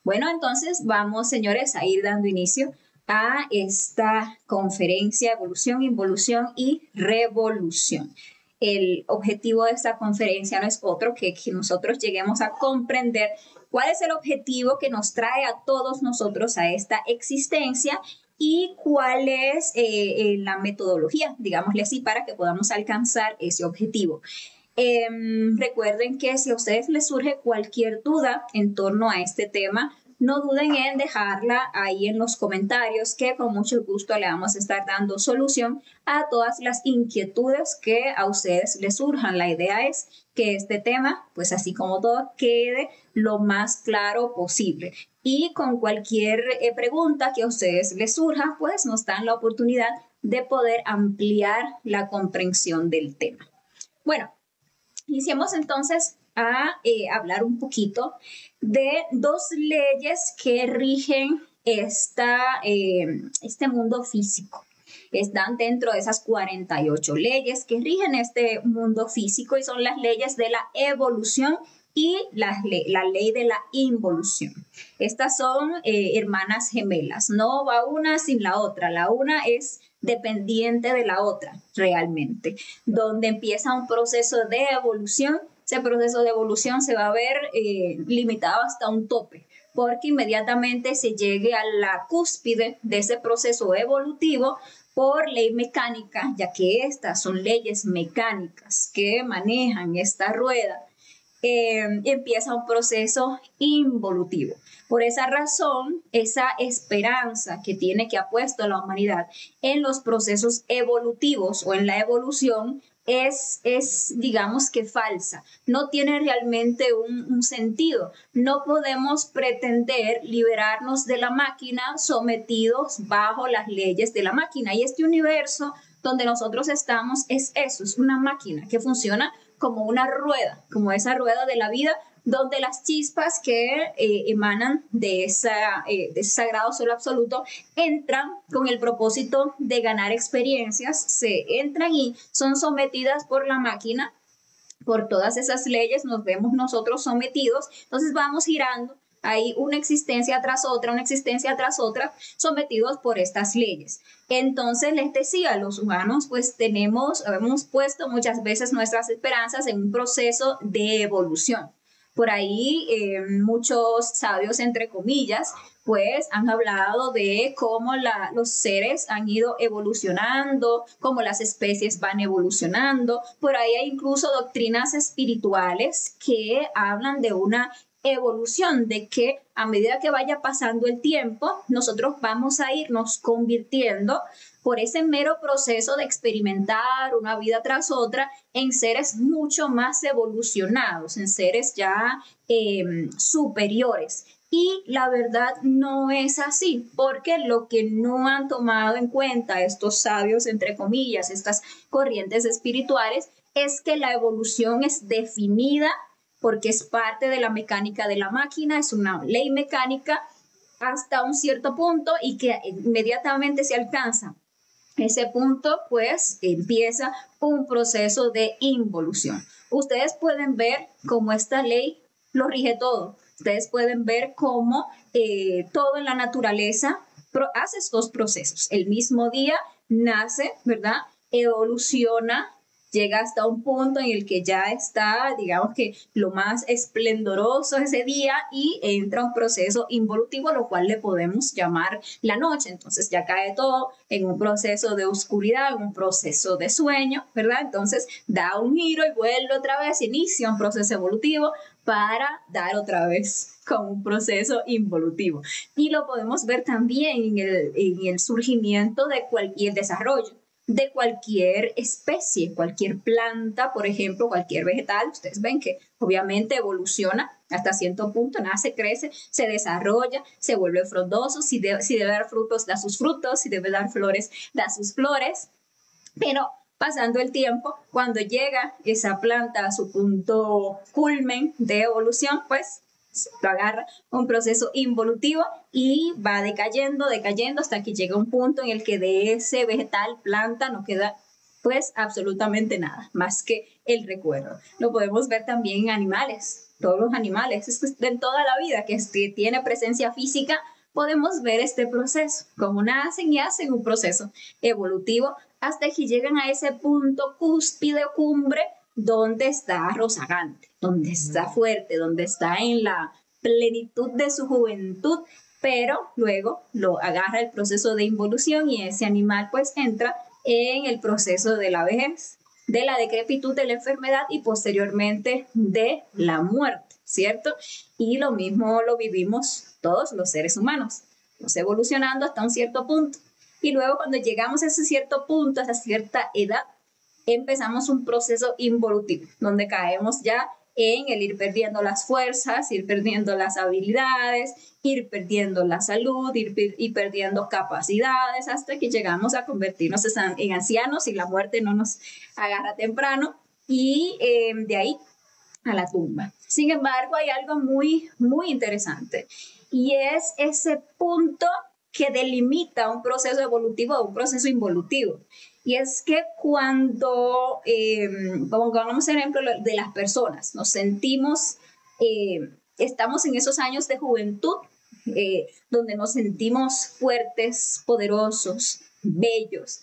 Bueno, entonces vamos, señores, a ir dando inicio a esta conferencia Evolución, Involución y Revolución. El objetivo de esta conferencia no es otro que nosotros lleguemos a comprender cuál es el objetivo que nos trae a todos nosotros a esta existencia y cuál es la metodología, digámosle así, para que podamos alcanzar ese objetivo. Recuerden que si a ustedes les surge cualquier duda en torno a este tema, no duden en dejarla ahí en los comentarios, que con mucho gusto le vamos a estar dando solución a todas las inquietudes que a ustedes les surjan. La idea es que este tema, pues así como todo, quede lo más claro posible. Y con cualquier pregunta que a ustedes les surja, pues nos dan la oportunidad de poder ampliar la comprensión del tema. Bueno, iniciemos entonces a hablar un poquito de dos leyes que rigen este mundo físico. Están dentro de esas 48 leyes que rigen este mundo físico y son las leyes de la evolución y la ley de la involución. Estas son hermanas gemelas, no va una sin la otra, la una es dependiente de la otra realmente, donde empieza un proceso de evolución. Ese proceso de evolución se va a ver limitado hasta un tope, porque inmediatamente se llegue a la cúspide de ese proceso evolutivo por ley mecánica, ya que estas son leyes mecánicas que manejan esta rueda, empieza un proceso involutivo. Por esa razón, esa esperanza que ha puesto la humanidad en los procesos evolutivos o en la evolución es digamos que falsa, no tiene realmente un sentido. No podemos pretender liberarnos de la máquina sometidos bajo las leyes de la máquina. Y este universo donde nosotros estamos es eso, es una máquina que funciona como una rueda, como esa rueda de la vida, donde las chispas que emanan de ese sagrado sol absoluto entran con el propósito de ganar experiencias, se entran y son sometidas por la máquina, por todas esas leyes nos vemos nosotros sometidos, entonces vamos girando. Hay una existencia tras otra, sometidos por estas leyes. Entonces, les decía, los humanos pues hemos puesto muchas veces nuestras esperanzas en un proceso de evolución. Por ahí muchos sabios, entre comillas, pues han hablado de cómo los seres han ido evolucionando, cómo las especies van evolucionando. Por ahí hay incluso doctrinas espirituales que hablan de una evolución, de que a medida que vaya pasando el tiempo, nosotros vamos a irnos convirtiendo por ese mero proceso de experimentar una vida tras otra en seres mucho más evolucionados, en seres ya superiores. Y la verdad no es así, porque lo que no han tomado en cuenta estos sabios, entre comillas, estas corrientes espirituales, es que la evolución es definida porque es parte de la mecánica de la máquina, es una ley mecánica hasta un cierto punto y que inmediatamente se alcanza ese punto, pues empieza un proceso de involución. Ustedes pueden ver cómo esta ley lo rige todo. Ustedes pueden ver cómo todo en la naturaleza hace estos procesos. El mismo día nace, ¿verdad? Evoluciona, llega hasta un punto en el que ya está, digamos que lo más esplendoroso ese día y entra un proceso involutivo, lo cual le podemos llamar la noche. Entonces ya cae todo en un proceso de oscuridad, en un proceso de sueño, ¿verdad? Entonces da un giro y vuelve otra vez, inicia un proceso evolutivo para dar otra vez con un proceso involutivo. Y lo podemos ver también en el surgimiento de cualquier desarrollo de cualquier especie, cualquier planta, por ejemplo, cualquier vegetal. Ustedes ven que obviamente evoluciona hasta cierto punto, nace, crece, se desarrolla, se vuelve frondoso, si debe dar frutos, da sus frutos, si debe dar flores, da sus flores, pero pasando el tiempo, cuando llega esa planta a su punto culmen de evolución, pues lo agarra un proceso involutivo y va decayendo hasta que llega un punto en el que de ese vegetal, planta, no queda Pues absolutamente nada, más que el recuerdo. Lo podemos ver también en animales, todos los animales, en toda la vida que tiene presencia física, podemos ver este proceso, cómo nacen y hacen un proceso evolutivo hasta que llegan a ese punto cúspide o cumbre donde está rozagante, donde está fuerte, donde está en la plenitud de su juventud, pero luego lo agarra el proceso de involución y ese animal pues entra en el proceso de la vejez, de la decrepitud, de la enfermedad y posteriormente de la muerte, ¿cierto? Y lo mismo lo vivimos todos los seres humanos, nos evolucionando hasta un cierto punto. Y luego cuando llegamos a ese cierto punto, a esa cierta edad, empezamos un proceso involutivo, donde caemos ya en el ir perdiendo las fuerzas, ir perdiendo las habilidades, ir perdiendo la salud, ir perdiendo capacidades, hasta que llegamos a convertirnos en ancianos y la muerte no nos agarra temprano y de ahí a la tumba. Sin embargo, hay algo muy, muy interesante y es ese punto que delimita un proceso evolutivo o un proceso involutivo. Y es que cuando, pongamos el ejemplo de las personas, nos sentimos, estamos en esos años de juventud, donde nos sentimos fuertes, poderosos, bellos,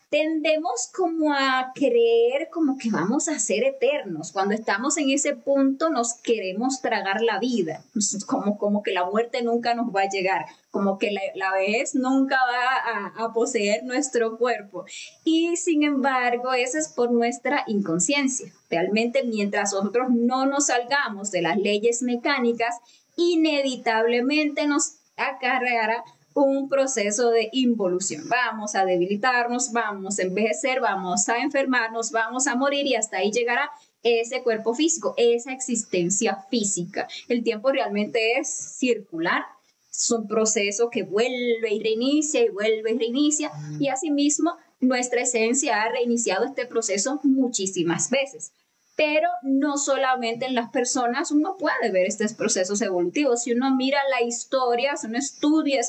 tendemos como a creer como que vamos a ser eternos. Cuando estamos en ese punto nos queremos tragar la vida, como que la muerte nunca nos va a llegar, como que la vejez nunca va a poseer nuestro cuerpo. Y sin embargo, eso es por nuestra inconsciencia. Realmente mientras nosotros no nos salgamos de las leyes mecánicas, inevitablemente nos acarreará un proceso de involución. Vamos a debilitarnos, vamos a envejecer, vamos a enfermarnos, vamos a morir y hasta ahí llegará ese cuerpo físico, esa existencia física. El tiempo realmente es circular, es un proceso que vuelve y reinicia y vuelve y reinicia y asimismo nuestra esencia ha reiniciado este proceso muchísimas veces. Pero no solamente en las personas uno puede ver estos procesos evolutivos. Si uno mira la historia, si uno estudia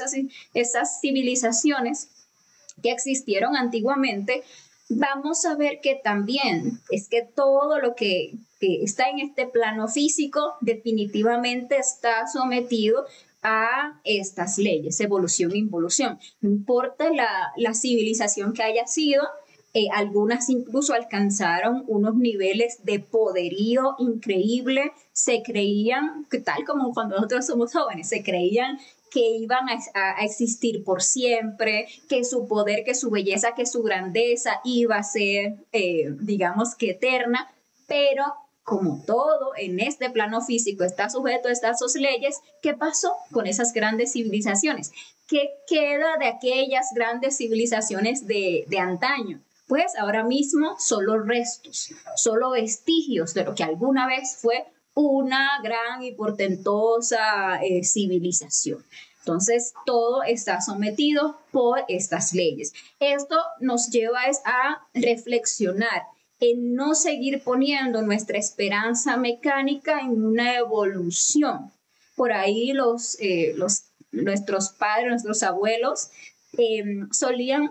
esas civilizaciones que existieron antiguamente, vamos a ver que también es que todo lo que está en este plano físico definitivamente está sometido a estas leyes, evolución e involución. No importa la civilización que haya sido, algunas incluso alcanzaron unos niveles de poderío increíble, se creían, tal como cuando nosotros somos jóvenes, se creían que iban a existir por siempre, que su poder, que su belleza, que su grandeza iba a ser, digamos que eterna, pero como todo en este plano físico está sujeto a estas dos leyes, ¿qué pasó con esas grandes civilizaciones? ¿Qué queda de aquellas grandes civilizaciones de antaño? Pues ahora mismo solo restos, solo vestigios de lo que alguna vez fue una gran y portentosa civilización. Entonces, todo está sometido por estas leyes. Esto nos lleva a reflexionar en no seguir poniendo nuestra esperanza mecánica en una evolución. Por ahí nuestros padres, nuestros abuelos solían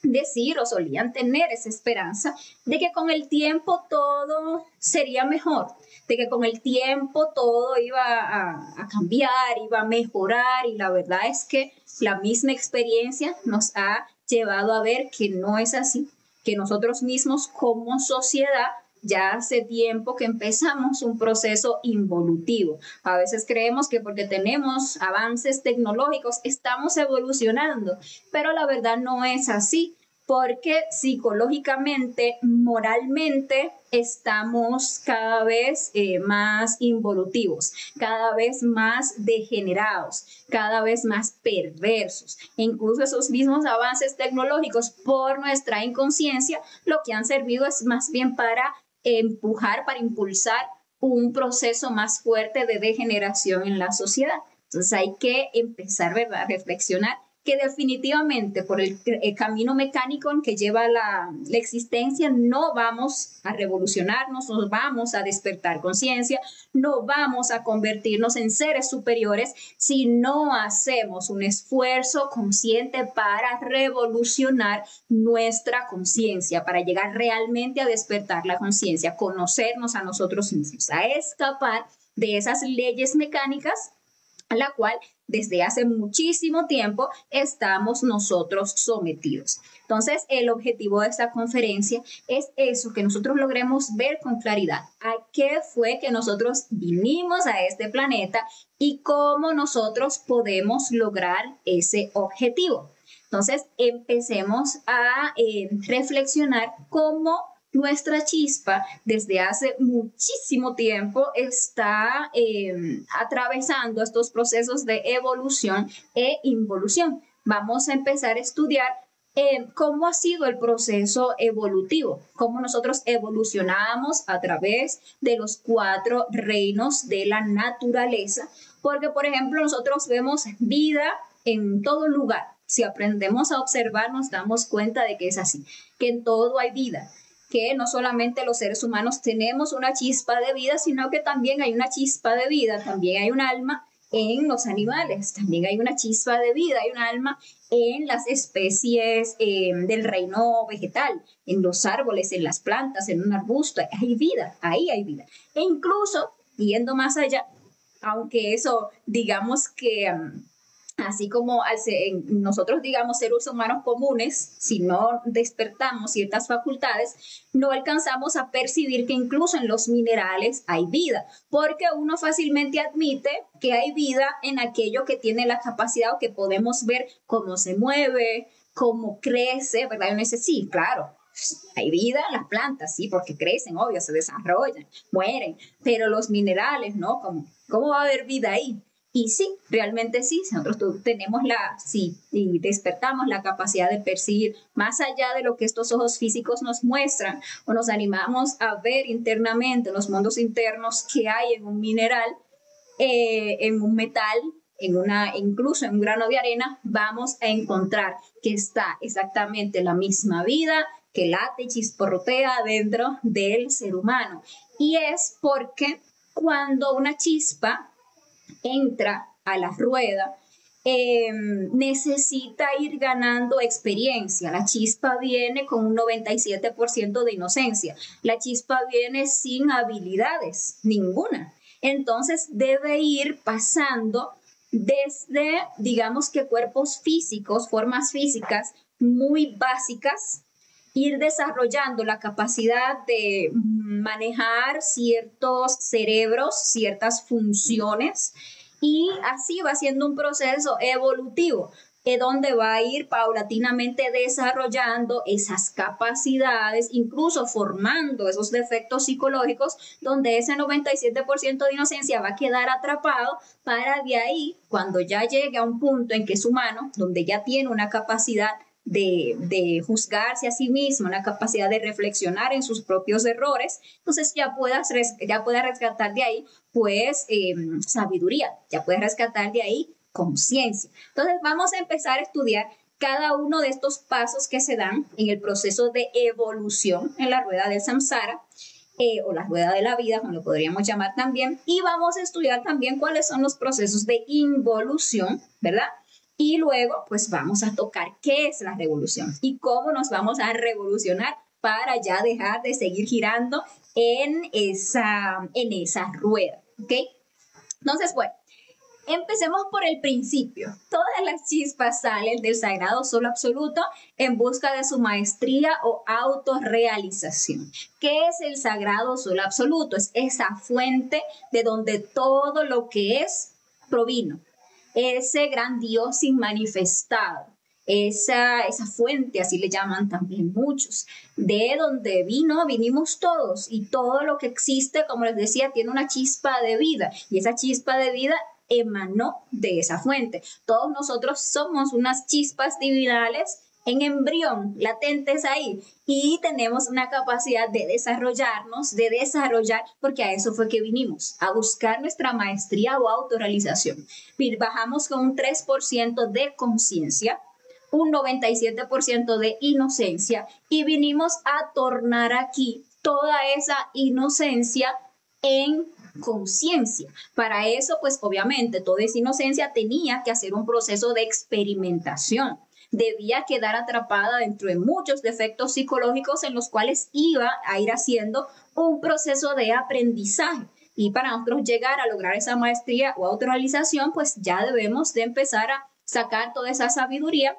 decir o solían tener esa esperanza de que con el tiempo todo sería mejor, de que con el tiempo todo iba a cambiar, iba a mejorar y la verdad es que la misma experiencia nos ha llevado a ver que no es así, que nosotros mismos como sociedad ya hace tiempo que empezamos un proceso involutivo. A veces creemos que porque tenemos avances tecnológicos estamos evolucionando, pero la verdad no es así, porque psicológicamente, moralmente, estamos cada vez más involutivos, cada vez más degenerados, cada vez más perversos. E incluso esos mismos avances tecnológicos por nuestra inconsciencia, lo que han servido es más bien para empujar, para impulsar un proceso más fuerte de degeneración en la sociedad. Entonces hay que empezar, ¿verdad?, a reflexionar que definitivamente por el camino mecánico en que lleva la existencia no vamos a revolucionarnos, no vamos a despertar conciencia, no vamos a convertirnos en seres superiores si no hacemos un esfuerzo consciente para revolucionar nuestra conciencia, para llegar realmente a despertar la conciencia, conocernos a nosotros mismos, a escapar de esas leyes mecánicas a la cual desde hace muchísimo tiempo estamos nosotros sometidos. Entonces, el objetivo de esta conferencia es eso, que nosotros logremos ver con claridad a qué fue que nosotros vinimos a este planeta y cómo nosotros podemos lograr ese objetivo. Entonces, empecemos a reflexionar cómo nuestra chispa desde hace muchísimo tiempo está atravesando estos procesos de evolución e involución. Vamos a empezar a estudiar cómo ha sido el proceso evolutivo, cómo nosotros evolucionamos a través de los 4 reinos de la naturaleza, porque por ejemplo nosotros vemos vida en todo lugar. Si aprendemos a observar nos damos cuenta de que es así, que en todo hay vida, que no solamente los seres humanos tenemos una chispa de vida, sino que también hay una chispa de vida, también hay un alma en los animales, también hay una chispa de vida, hay un alma en las especies del reino vegetal, en los árboles, en las plantas, en un arbusto, hay vida, ahí hay vida. E incluso, yendo más allá, aunque eso digamos que así como nosotros, digamos, seres humanos comunes, si no despertamos ciertas facultades, no alcanzamos a percibir que incluso en los minerales hay vida, porque uno fácilmente admite que hay vida en aquello que tiene la capacidad o que podemos ver cómo se mueve, cómo crece, ¿verdad? Y uno dice, sí, claro, hay vida en las plantas, sí, porque crecen, obvio, se desarrollan, mueren, pero los minerales, ¿no? ¿Cómo va a haber vida ahí? Y sí, realmente sí, nosotros tenemos y despertamos la capacidad de percibir más allá de lo que estos ojos físicos nos muestran o nos animamos a ver internamente en los mundos internos que hay en un mineral, en un metal, incluso en un grano de arena, vamos a encontrar que está exactamente la misma vida que late y chisporrotea dentro del ser humano. Y es porque cuando una chispa entra a la rueda, necesita ir ganando experiencia. La chispa viene con un 97% de inocencia. La chispa viene sin habilidades, ninguna. Entonces debe ir pasando desde, digamos que cuerpos físicos, formas físicas muy básicas, ir desarrollando la capacidad de manejar ciertos cerebros, ciertas funciones, y así va siendo un proceso evolutivo, donde va a ir paulatinamente desarrollando esas capacidades, incluso formando esos defectos psicológicos, donde ese 97% de inocencia va a quedar atrapado para de ahí, cuando ya llegue a un punto en que es humano, donde ya tiene una capacidad de juzgarse a sí mismo, una capacidad de reflexionar en sus propios errores, entonces ya pueda rescatar de ahí pues sabiduría, ya puede rescatar de ahí conciencia. Entonces vamos a empezar a estudiar cada uno de estos pasos que se dan en el proceso de evolución en la rueda del samsara, o la rueda de la vida, como lo podríamos llamar también, y vamos a estudiar también cuáles son los procesos de involución, ¿verdad? Y luego, pues vamos a tocar qué es la revolución y cómo nos vamos a revolucionar para ya dejar de seguir girando en esa rueda, ¿ok? Entonces, bueno, empecemos por el principio. Todas las chispas salen del sagrado solo absoluto en busca de su maestría o autorrealización. ¿Qué es el sagrado solo absoluto? Es esa fuente de donde todo lo que es provino. Ese gran Dios inmanifestado, esa fuente, así le llaman también muchos, de donde vinimos todos, y todo lo que existe, como les decía, tiene una chispa de vida, y esa chispa de vida emanó de esa fuente. Todos nosotros somos unas chispas divinales en embrión, latentes ahí, y tenemos una capacidad de desarrollarnos, de desarrollar, porque a eso fue que vinimos, a buscar nuestra maestría o autorrealización. Bajamos con un 3% de conciencia, un 97% de inocencia, y vinimos a tornar aquí toda esa inocencia en conciencia. Para eso, pues obviamente, toda esa inocencia tenía que hacer un proceso de experimentación. Debía quedar atrapada dentro de muchos defectos psicológicos en los cuales iba a ir haciendo un proceso de aprendizaje. Y para nosotros llegar a lograr esa maestría o autorrealización, pues ya debemos de empezar a sacar toda esa sabiduría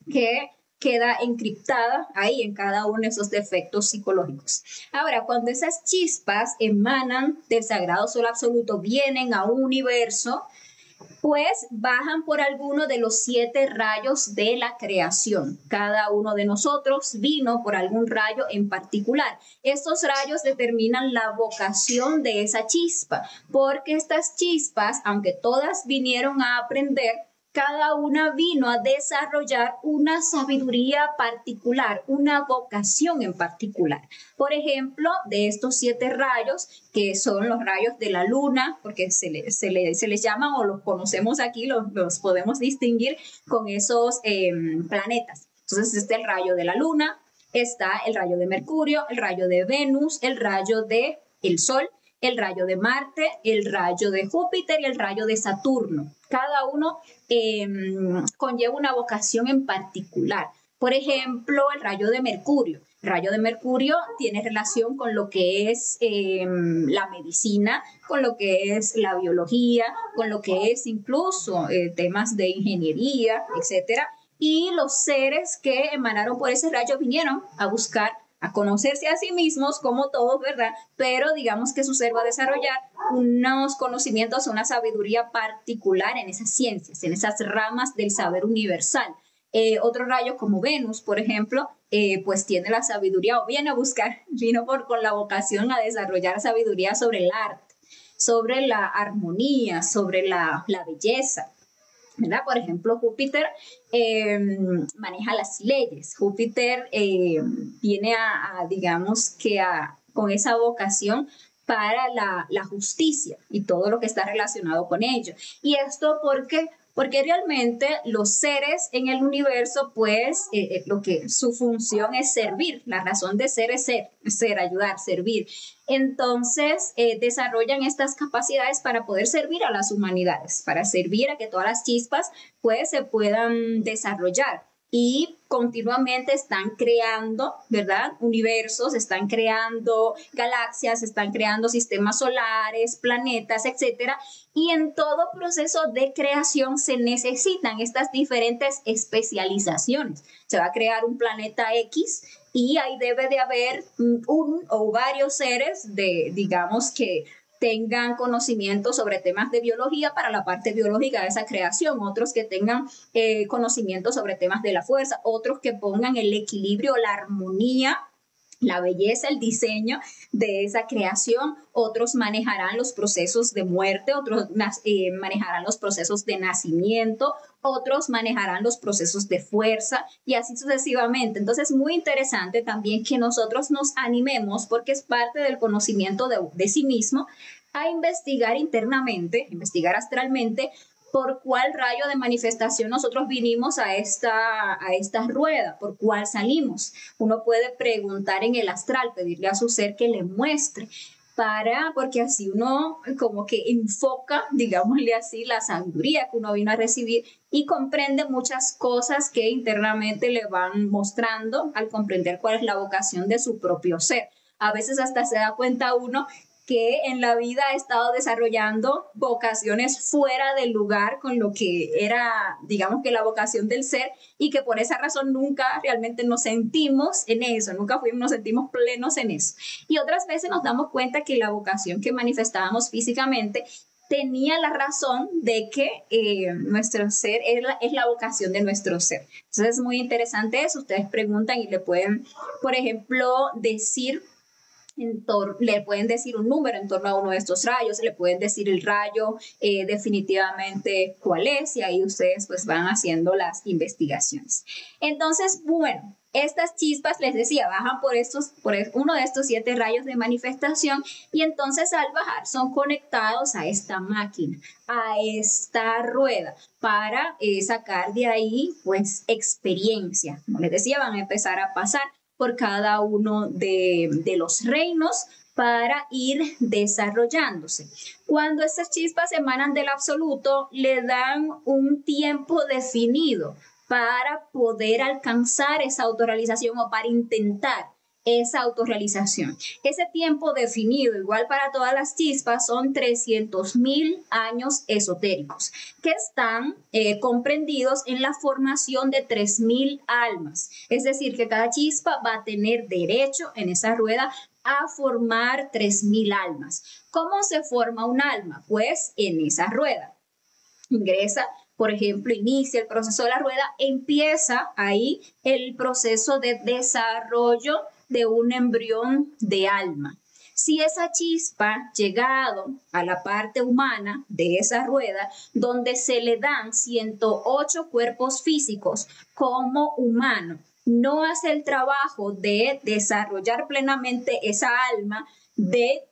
que queda encriptada ahí en cada uno de esos defectos psicológicos. Ahora, cuando esas chispas emanan del sagrado sol absoluto, vienen a un universo, pues bajan por alguno de los 7 rayos de la creación. Cada uno de nosotros vino por algún rayo en particular. Estos rayos determinan la vocación de esa chispa, porque estas chispas, aunque todas vinieron a aprender, cada una vino a desarrollar una sabiduría particular, una vocación en particular. Por ejemplo, de estos 7 rayos, que son los rayos de la luna, porque se les llaman o los conocemos aquí, los podemos distinguir con esos planetas. Entonces, este es el rayo de la luna, está el rayo de Mercurio, el rayo de Venus, el rayo de el Sol, el rayo de Marte, el rayo de Júpiter y el rayo de Saturno. Cada uno conlleva una vocación en particular. Por ejemplo, el rayo de Mercurio. El rayo de Mercurio tiene relación con lo que es la medicina, con lo que es la biología, con lo que es incluso temas de ingeniería, etcétera. Y los seres que emanaron por ese rayo vinieron a buscar a conocerse a sí mismos como todos, ¿verdad? Pero digamos que su ser va a desarrollar unos conocimientos, una sabiduría particular en esas ciencias, en esas ramas del saber universal. Otro rayo como Venus, por ejemplo, pues tiene la sabiduría o viene a buscar, con la vocación a desarrollar sabiduría sobre el arte, sobre la armonía, sobre la belleza, ¿verdad? Por ejemplo, Júpiter maneja las leyes. Júpiter viene digamos que con esa vocación para la justicia y todo lo que está relacionado con ello. Y esto porque realmente los seres en el universo, pues su función es servir. La razón de ser es ser, ayudar, servir. Entonces desarrollan estas capacidades para poder servir a las humanidades, para servir a que todas las chispas pues se puedan desarrollar. Y continuamente están creando, ¿verdad? Universos, están creando galaxias, están creando sistemas solares, planetas, etcétera. Y en todo proceso de creación se necesitan estas diferentes especializaciones. Se va a crear un planeta X y ahí debe de haber un o varios seres digamos que tengan conocimiento sobre temas de biología para la parte biológica de esa creación, otros que tengan conocimiento sobre temas de la fuerza, otros que pongan el equilibrio, la armonía, la belleza, el diseño de esa creación, otros manejarán los procesos de muerte, otros manejarán los procesos de nacimiento, otros manejarán los procesos de fuerza y así sucesivamente. Entonces es muy interesante también que nosotros nos animemos, porque es parte del conocimiento de sí mismo, a investigar internamente, investigar astralmente, por cuál rayo de manifestación nosotros vinimos a esta rueda, por cuál salimos. Uno puede preguntar en el astral, pedirle a su ser que le muestre, porque así uno como que enfoca, digámosle así, la sabiduría que uno vino a recibir y comprende muchas cosas que internamente le van mostrando al comprender cuál es la vocación de su propio ser. A veces hasta se da cuenta uno que en la vida ha estado desarrollando vocaciones fuera del lugar con lo que era, digamos que la vocación del ser, y que por esa razón nunca realmente nos sentimos en eso, nos sentimos plenos en eso. Y otras veces nos damos cuenta que la vocación que manifestábamos físicamente tenía la razón de que nuestro ser es la vocación de nuestro ser. Entonces es muy interesante eso. Ustedes preguntan y le pueden, por ejemplo, decir le pueden decir un número en torno a uno de estos rayos, le pueden decir el rayo definitivamente cuál es, y ahí ustedes pues van haciendo las investigaciones. Entonces, bueno, estas chispas, les decía, bajan por uno de estos 7 rayos de manifestación, y entonces al bajar son conectados a esta máquina, a esta rueda, para sacar de ahí pues experiencia. Como les decía, van a empezar a pasar por cada uno de los reinos para ir desarrollándose. Cuando estas chispas emanan del absoluto, le dan un tiempo definido para poder alcanzar esa autorrealización o para intentar esa autorrealización. Ese tiempo definido, igual para todas las chispas, son 300.000 años esotéricos, que están comprendidos en la formación de 3.000 almas. Es decir, que cada chispa va a tener derecho en esa rueda a formar 3.000 almas. ¿Cómo se forma un alma? Pues en esa rueda. Ingresa, por ejemplo, inicia el proceso de la rueda, empieza ahí el proceso de desarrollo de un embrión de alma. Si esa chispa llegado a la parte humana de esa rueda, donde se le dan 108 cuerpos físicos como humano, no hace el trabajo de desarrollar plenamente esa alma, de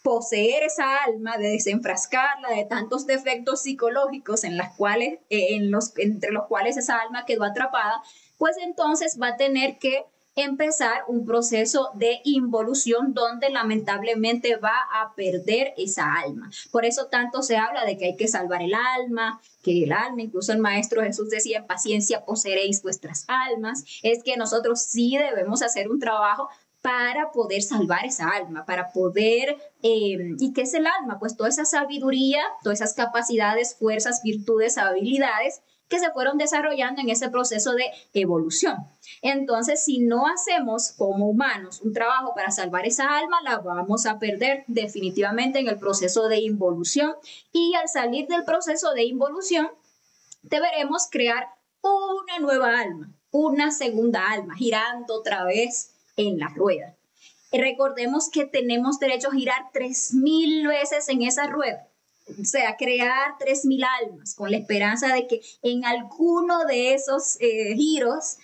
poseer esa alma, de desenfrascarla de tantos defectos psicológicos entre los cuales esa alma quedó atrapada, pues entonces va a tener que empezar un proceso de involución donde lamentablemente va a perder esa alma. Por eso tanto se habla de que hay que salvar el alma, incluso el Maestro Jesús decía, en paciencia poseeréis vuestras almas. Es que nosotros sí debemos hacer un trabajo para poder salvar esa alma, para poder, ¿y qué es el alma? Pues toda esa sabiduría, todas esas capacidades, fuerzas, virtudes, habilidades que se fueron desarrollando en ese proceso de evolución. Entonces, si no hacemos como humanos un trabajo para salvar esa alma, la vamos a perder definitivamente en el proceso de involución, y al salir del proceso de involución, deberemos crear una nueva alma, una segunda alma, girando otra vez en la rueda. Recordemos que tenemos derecho a girar 3.000 veces en esa rueda. O sea, crear 3.000 almas con la esperanza de que en alguno de esos giros,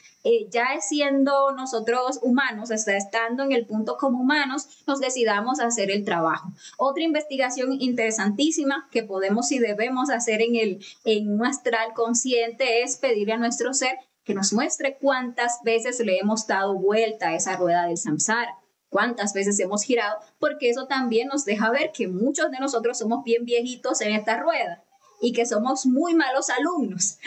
ya siendo nosotros humanos, hasta estando en el punto como humanos, nos decidamos a hacer el trabajo. Otra investigación interesantísima que podemos y debemos hacer en un astral consciente es pedirle a nuestro ser que nos muestre cuántas veces le hemos dado vuelta a esa rueda del samsara, cuántas veces hemos girado, porque eso también nos deja ver que muchos de nosotros somos bien viejitos en esta rueda y que somos muy malos alumnos,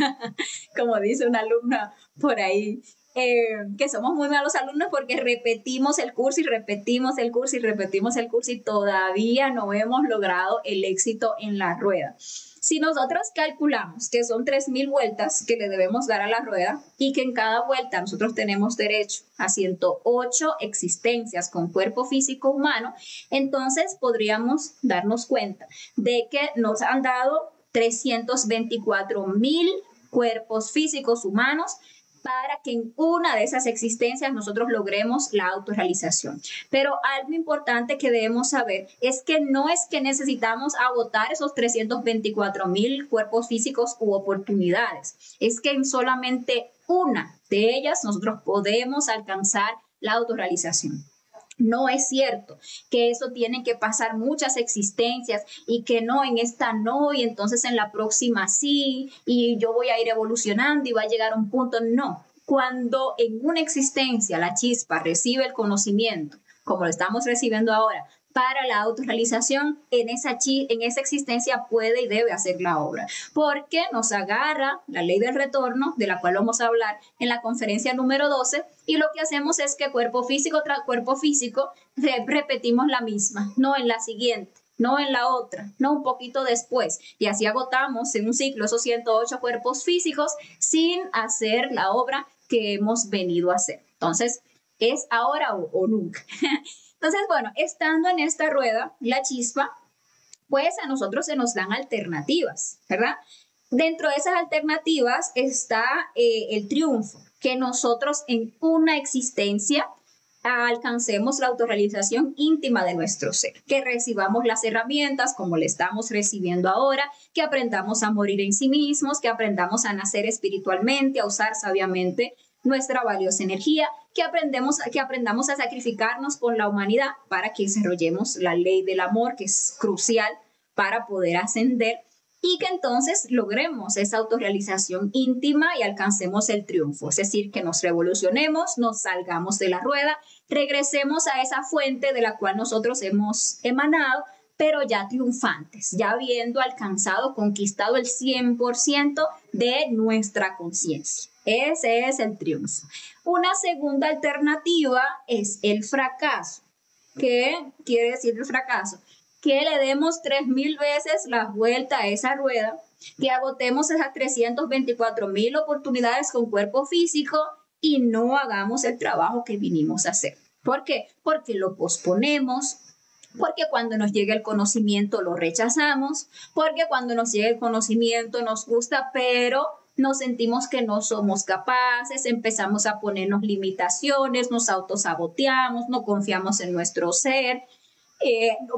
como dice una alumna por ahí, que somos muy malos alumnos porque repetimos el curso y repetimos el curso y repetimos el curso y todavía no hemos logrado el éxito en la rueda. Si nosotros calculamos que son 3.000 vueltas que le debemos dar a la rueda y que en cada vuelta nosotros tenemos derecho a 108 existencias con cuerpo físico humano, entonces podríamos darnos cuenta de que nos han dado 324.000 cuerpos físicos humanos para que en una de esas existencias nosotros logremos la autorrealización. Pero algo importante que debemos saber es que no es que necesitamos agotar esos 324.000 cuerpos físicos u oportunidades, es que en solamente una de ellas nosotros podemos alcanzar la autorrealización. No es cierto que eso tiene que pasar muchas existencias y que no, en esta no, y entonces en la próxima sí, y yo voy a ir evolucionando y va a llegar a un punto. No, cuando en una existencia la chispa recibe el conocimiento, como lo estamos recibiendo ahora, para la autorrealización, en esa existencia puede y debe hacer la obra, porque nos agarra la ley del retorno, de la cual vamos a hablar en la conferencia número 12, y lo que hacemos es que cuerpo físico tras cuerpo físico repetimos la misma, no en la siguiente, no en la otra, no un poquito después, y así agotamos en un ciclo esos 108 cuerpos físicos sin hacer la obra que hemos venido a hacer. Entonces, es ahora o nunca. Entonces, bueno, estando en esta rueda, la chispa, pues a nosotros se nos dan alternativas, ¿verdad? Dentro de esas alternativas está el triunfo, que nosotros en una existencia alcancemos la autorrealización íntima de nuestro ser, que recibamos las herramientas como le estamos recibiendo ahora, que aprendamos a morir en sí mismos, que aprendamos a nacer espiritualmente, a usar sabiamente nuestra valiosa energía, que aprendamos a sacrificarnos por la humanidad para que desarrollemos la ley del amor, que es crucial para poder ascender, y que entonces logremos esa autorrealización íntima y alcancemos el triunfo, es decir, que nos revolucionemos, nos salgamos de la rueda, regresemos a esa fuente de la cual nosotros hemos emanado, pero ya triunfantes, ya habiendo alcanzado, conquistado el 100% de nuestra conciencia. Ese es el triunfo. Una segunda alternativa es el fracaso. ¿Qué quiere decir el fracaso? Que le demos 3000 veces la vuelta a esa rueda, que agotemos esas 324,000 oportunidades con cuerpo físico y no hagamos el trabajo que vinimos a hacer. ¿Por qué? Porque lo posponemos, porque cuando nos llega el conocimiento lo rechazamos, porque cuando nos llega el conocimiento nos gusta, pero nos sentimos que no somos capaces, empezamos a ponernos limitaciones, nos autosaboteamos, no confiamos en nuestro ser,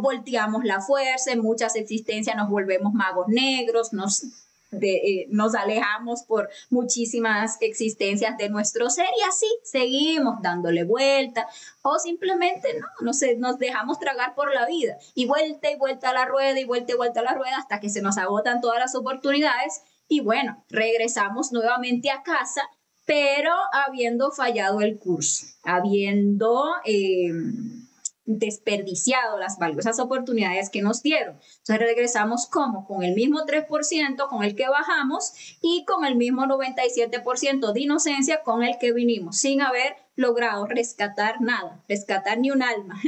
volteamos la fuerza, en muchas existencias nos volvemos magos negros, nos alejamos por muchísimas existencias de nuestro ser y así seguimos dándole vuelta o simplemente nos dejamos tragar por la vida y vuelta a la rueda y vuelta a la rueda hasta que se nos agotan todas las oportunidades y bueno, regresamos nuevamente a casa, pero habiendo fallado el curso, habiendo desperdiciado las valiosas oportunidades que nos dieron. Entonces regresamos ¿cómo? Con el mismo 3% con el que bajamos y con el mismo 97% de inocencia con el que vinimos, sin haber logrado rescatar nada, rescatar ni un alma.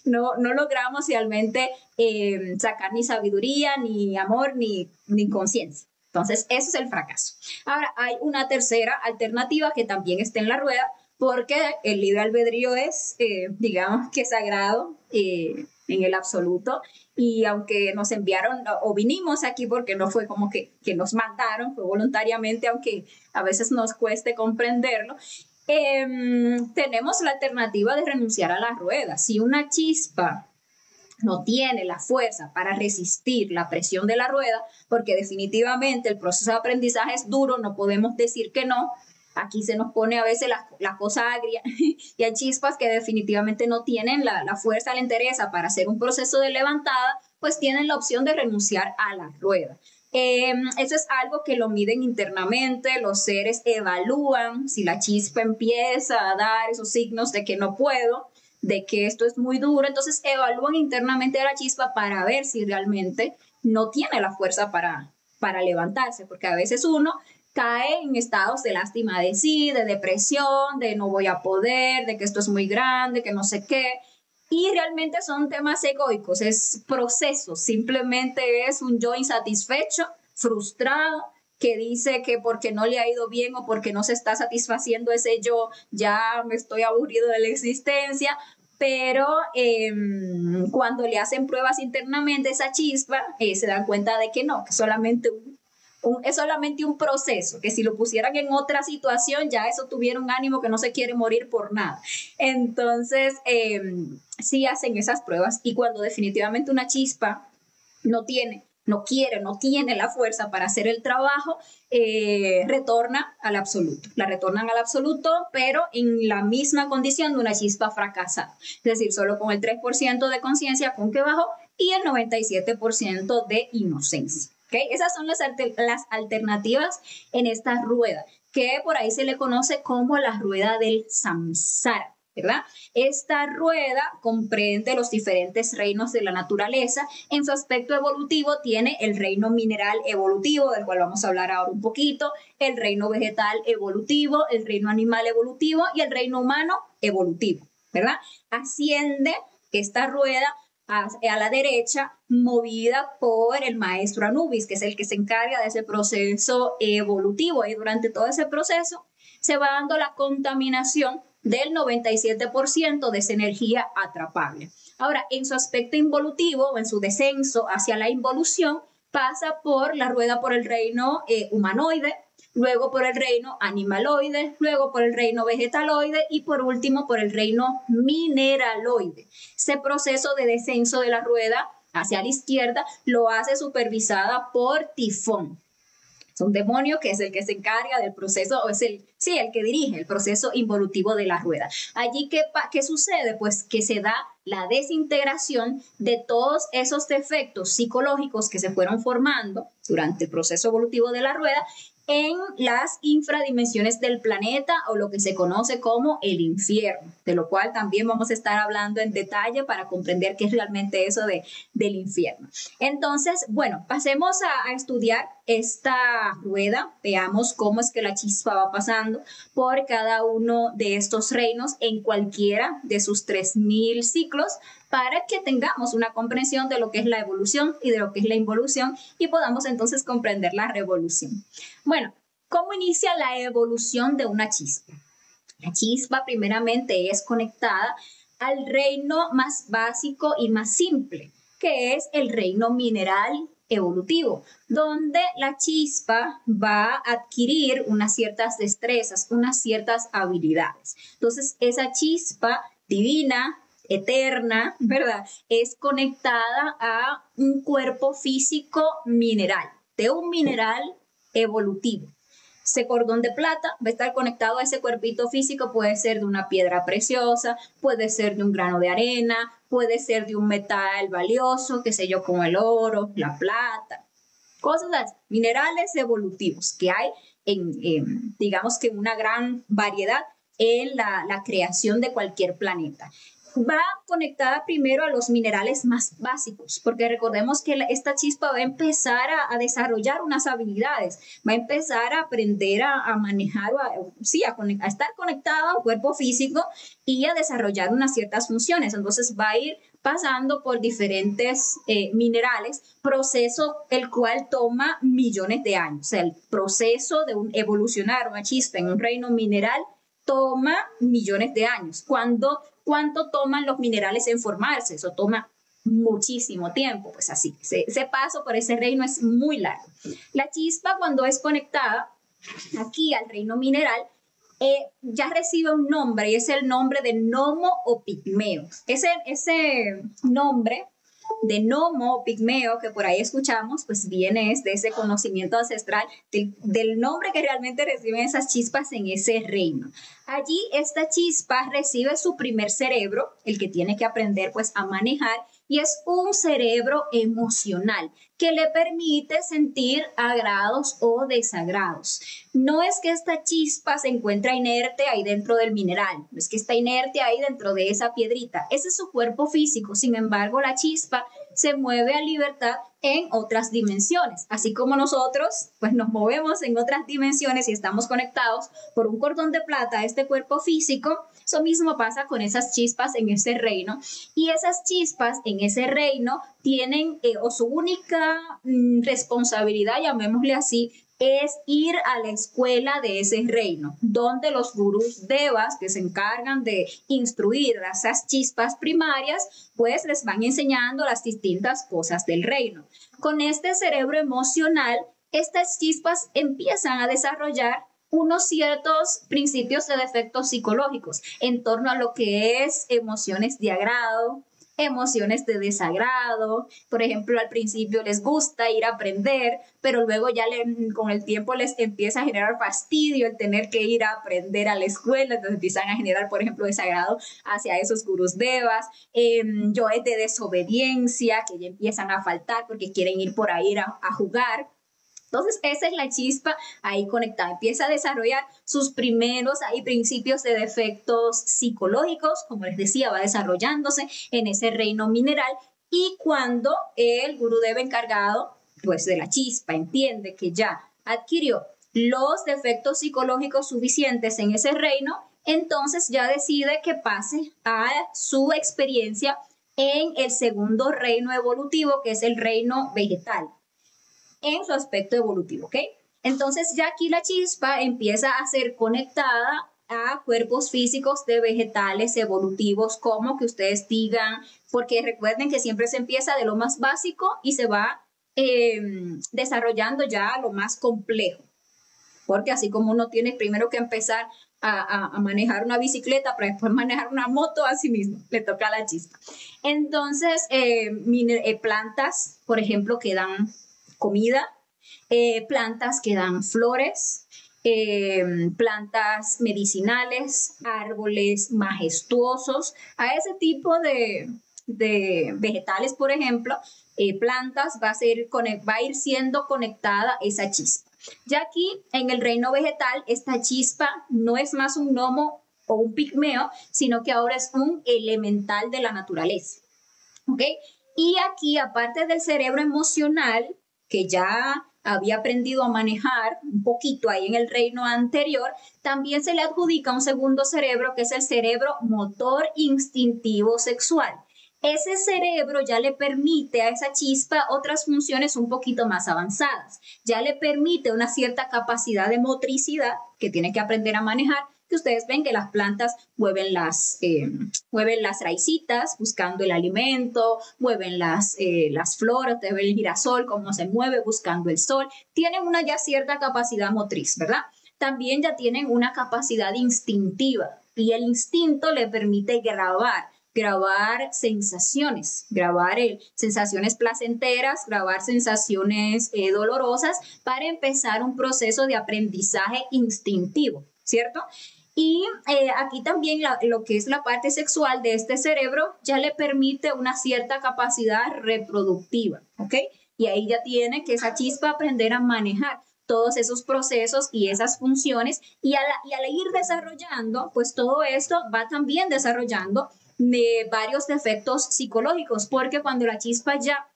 No logramos realmente sacar ni sabiduría, ni amor, ni conciencia. Entonces, eso es el fracaso. Ahora, hay una tercera alternativa que también está en la rueda, porque el libre albedrío es, digamos que sagrado en el absoluto, y aunque nos enviaron o vinimos aquí porque no fue como que nos mandaron, fue voluntariamente, aunque a veces nos cueste comprenderlo, tenemos la alternativa de renunciar a la rueda. Si una chispa no tiene la fuerza para resistir la presión de la rueda, porque definitivamente el proceso de aprendizaje es duro, no podemos decir que no. Aquí se nos pone a veces la cosa agria y hay chispas que definitivamente no tienen la fuerza, la entereza para hacer un proceso de levantada, pues tienen la opción de renunciar a la rueda. Eso es algo que lo miden internamente, los seres evalúan si la chispa empieza a dar esos signos de que no puedo, de que esto es muy duro, entonces evalúan internamente a la chispa para ver si realmente no tiene la fuerza para levantarse, porque a veces uno cae en estados de lástima de sí, de depresión, de no voy a poder, de que esto es muy grande, que no sé qué. Y realmente son temas egoicos, es proceso, simplemente es un yo insatisfecho, frustrado, que dice que porque no le ha ido bien o porque no se está satisfaciendo ese yo, ya me estoy aburrido de la existencia. Pero cuando le hacen pruebas internamente esa chispa, se dan cuenta de que no, que solamente es solamente un proceso, que si lo pusieran en otra situación ya eso tuviera un ánimo que no se quiere morir por nada. Entonces sí hacen esas pruebas y cuando definitivamente una chispa no tiene la fuerza para hacer el trabajo, retorna al absoluto. La retornan al absoluto, pero en la misma condición de una chispa fracasada. Es decir, solo con el 3% de conciencia con que bajó y el 97% de inocencia. ¿Okay? Esas son las alternativas en esta rueda, que por ahí se le conoce como la rueda del samsara, ¿verdad? Esta rueda comprende los diferentes reinos de la naturaleza. En su aspecto evolutivo tiene el reino mineral evolutivo, del cual vamos a hablar ahora un poquito, el reino vegetal evolutivo, el reino animal evolutivo y el reino humano evolutivo, ¿verdad? Asciende esta rueda a la derecha, movida por el maestro Anubis, que es el que se encarga de ese proceso evolutivo, y durante todo ese proceso se va dando la contaminación del 97% de esa energía atrapable. Ahora, en su aspecto involutivo o en su descenso hacia la involución, pasa por la rueda por el reino humanoide, luego por el reino animaloide, luego por el reino vegetaloide y por último por el reino mineraloide. Ese proceso de descenso de la rueda hacia la izquierda lo hace supervisada por Tifón. Es un demonio que es el que se encarga del proceso, o es el que dirige el proceso involutivo de la rueda. Allí, ¿qué sucede? Pues que se da la desintegración de todos esos defectos psicológicos que se fueron formando durante el proceso evolutivo de la rueda en las infradimensiones del planeta, o lo que se conoce como el infierno, de lo cual también vamos a estar hablando en detalle para comprender qué es realmente eso del infierno. Entonces, bueno, pasemos a estudiar esta rueda, veamos cómo es que la chispa va pasando por cada uno de estos reinos en cualquiera de sus 3000 ciclos, para que tengamos una comprensión de lo que es la evolución y de lo que es la involución y podamos entonces comprender la revolución. Bueno, ¿cómo inicia la evolución de una chispa? La chispa primeramente es conectada al reino más básico y más simple, que es el reino mineral evolutivo, donde la chispa va a adquirir unas ciertas destrezas, unas ciertas habilidades. Entonces, esa chispa divina, eterna, ¿verdad? Es conectada a un cuerpo físico mineral, de un mineral evolutivo. Ese cordón de plata va a estar conectado a ese cuerpito físico, puede ser de una piedra preciosa, puede ser de un grano de arena, puede ser de un metal valioso, qué sé yo, como el oro, la plata, cosas así, minerales evolutivos que hay digamos que una gran variedad en la creación de cualquier planeta. Va conectada primero a los minerales más básicos, porque recordemos que esta chispa va a empezar a desarrollar unas habilidades, va a empezar a aprender a manejar, a estar conectada a un cuerpo físico y a desarrollar unas ciertas funciones. Entonces va a ir pasando por diferentes minerales, proceso el cual toma millones de años. O sea, el proceso de evolucionar una chispa en un reino mineral toma millones de años. ¿Cuánto toman los minerales en formarse? Eso toma muchísimo tiempo. Pues así, ese paso por ese reino es muy largo. La chispa, cuando es conectada aquí al reino mineral, ya recibe un nombre, y es el nombre de gnomo o pigmeo. Ese nombre de gnomo o pigmeo que por ahí escuchamos, pues viene de ese conocimiento ancestral del nombre que realmente reciben esas chispas en ese reino. Allí esta chispa recibe su primer cerebro, el que tiene que aprender pues a manejar, y es un cerebro emocional que le permite sentir agrados o desagrados. No es que esta chispa se encuentra inerte ahí dentro del mineral, no es que está inerte ahí dentro de esa piedrita, ese es su cuerpo físico. Sin embargo, la chispa se mueve a libertad en otras dimensiones, así como nosotros pues nos movemos en otras dimensiones y estamos conectados por un cordón de plata a este cuerpo físico. Eso mismo pasa con esas chispas en ese reino, y esas chispas en ese reino tienen o su única responsabilidad, llamémosle así, es ir a la escuela de ese reino, donde los gurús devas que se encargan de instruir a esas chispas primarias, pues les van enseñando las distintas cosas del reino. Con este cerebro emocional, estas chispas empiezan a desarrollar unos ciertos principios de defectos psicológicos en torno a lo que es emociones de agrado, emociones de desagrado. Por ejemplo, al principio les gusta ir a aprender, pero luego ya con el tiempo les empieza a generar fastidio el tener que ir a aprender a la escuela, entonces empiezan a generar, por ejemplo, desagrado hacia esos gurús devas, yoes de desobediencia que ya empiezan a faltar porque quieren ir por ahí a jugar. Entonces, esa es la chispa ahí conectada. Empieza a desarrollar sus primeros principios de defectos psicológicos, como les decía, va desarrollándose en ese reino mineral, y cuando el gurudeva encargado pues, de la chispa entiende que ya adquirió los defectos psicológicos suficientes en ese reino, entonces ya decide que pase a su experiencia en el segundo reino evolutivo, que es el reino vegetal, en su aspecto evolutivo, ¿ok? Entonces ya aquí la chispa empieza a ser conectada a cuerpos físicos de vegetales evolutivos, como que ustedes digan, porque recuerden que siempre se empieza de lo más básico y se va desarrollando ya lo más complejo. porque así como uno tiene primero que empezar a manejar una bicicleta para después manejar una moto, así mismo le toca a la chispa. Entonces, plantas, por ejemplo, que dan comida, plantas que dan flores, plantas medicinales, árboles majestuosos, a ese tipo de vegetales, por ejemplo, plantas, va a ir siendo conectada esa chispa. Ya aquí, en el reino vegetal, esta chispa no es más un gnomo o un pigmeo, sino que ahora es un elemental de la naturaleza. ¿Ok? Y aquí, aparte del cerebro emocional, que ya había aprendido a manejar un poquito ahí en el reino anterior, también se le adjudica un segundo cerebro, que es el cerebro motor instintivo sexual. Ese cerebro ya le permite a esa chispa otras funciones un poquito más avanzadas. Ya le permite una cierta capacidad de motricidad que tiene que aprender a manejar, que ustedes ven que las plantas mueven las raicitas buscando el alimento, mueven las flores, ustedes ven el girasol, cómo se mueve buscando el sol. Tienen una ya cierta capacidad motriz, ¿verdad? También ya tienen una capacidad instintiva y el instinto le permite grabar sensaciones, sensaciones placenteras, grabar sensaciones dolorosas para empezar un proceso de aprendizaje instintivo, ¿cierto? Y aquí también lo que es la parte sexual de este cerebro ya le permite una cierta capacidad reproductiva, ¿ok? Y ahí ya tiene que esa chispa aprender a manejar todos esos procesos y esas funciones y al ir desarrollando, pues todo esto va también desarrollando varios defectos psicológicos, porque cuando la chispa ya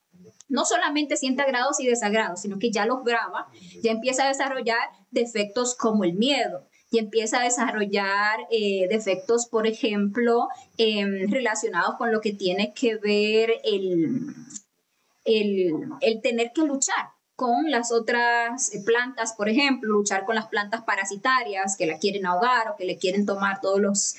no solamente siente agrados y desagrados, sino que ya los graba, ya empieza a desarrollar defectos como el miedo, y empieza a desarrollar defectos, por ejemplo, relacionados con lo que tiene que ver el tener que luchar con las otras plantas, por ejemplo, luchar con las plantas parasitarias que la quieren ahogar o que le quieren tomar todos los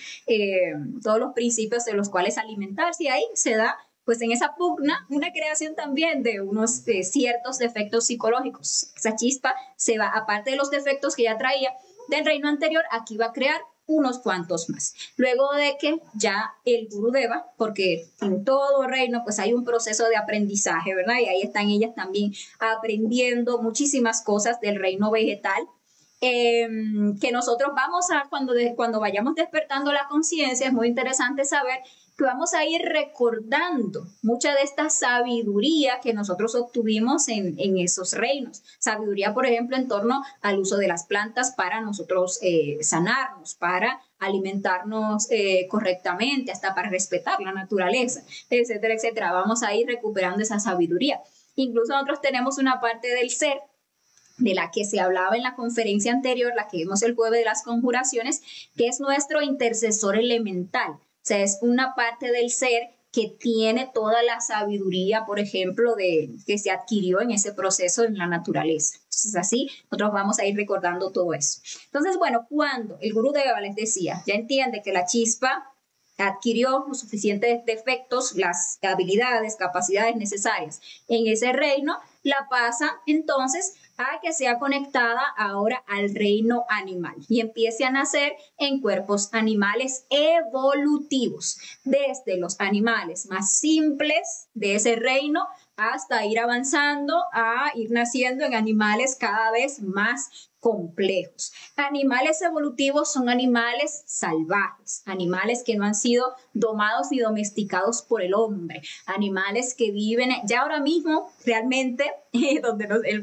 principios de los cuales alimentarse, y ahí se da, pues en esa pugna, una creación también de unos ciertos defectos psicológicos. Esa chispa se va, aparte de los defectos que ya traía del reino anterior, aquí va a crear unos cuantos más. Luego de que ya el Gurudeva, porque en todo reino pues hay un proceso de aprendizaje, ¿verdad? Y ahí están ellas también aprendiendo muchísimas cosas del reino vegetal, que nosotros vamos a, cuando vayamos despertando la conciencia, es muy interesante saber que vamos a ir recordando mucha de esta sabiduría que nosotros obtuvimos en esos reinos. Sabiduría, por ejemplo, en torno al uso de las plantas para nosotros sanarnos, para alimentarnos correctamente, hasta para respetar la naturaleza, etcétera, etcétera. Vamos a ir recuperando esa sabiduría. Incluso nosotros tenemos una parte del ser de la que se hablaba en la conferencia anterior, la que vimos el jueves de las conjuraciones, que es nuestro intercesor elemental. O sea, es una parte del ser que tiene toda la sabiduría, por ejemplo, que se adquirió en ese proceso en la naturaleza. Entonces, así nosotros vamos a ir recordando todo eso. Entonces, bueno, cuando el Gurudeva les decía, ya entiende que la chispa adquirió los suficientes defectos, las habilidades, capacidades necesarias en ese reino, la pasa entonces a que sea conectada ahora al reino animal y empiece a nacer en cuerpos animales evolutivos, desde los animales más simples de ese reino hasta ir avanzando a ir naciendo en animales cada vez más complejos. Animales evolutivos son animales salvajes, animales que no han sido domados ni domesticados por el hombre, animales que viven ya ahora mismo realmente el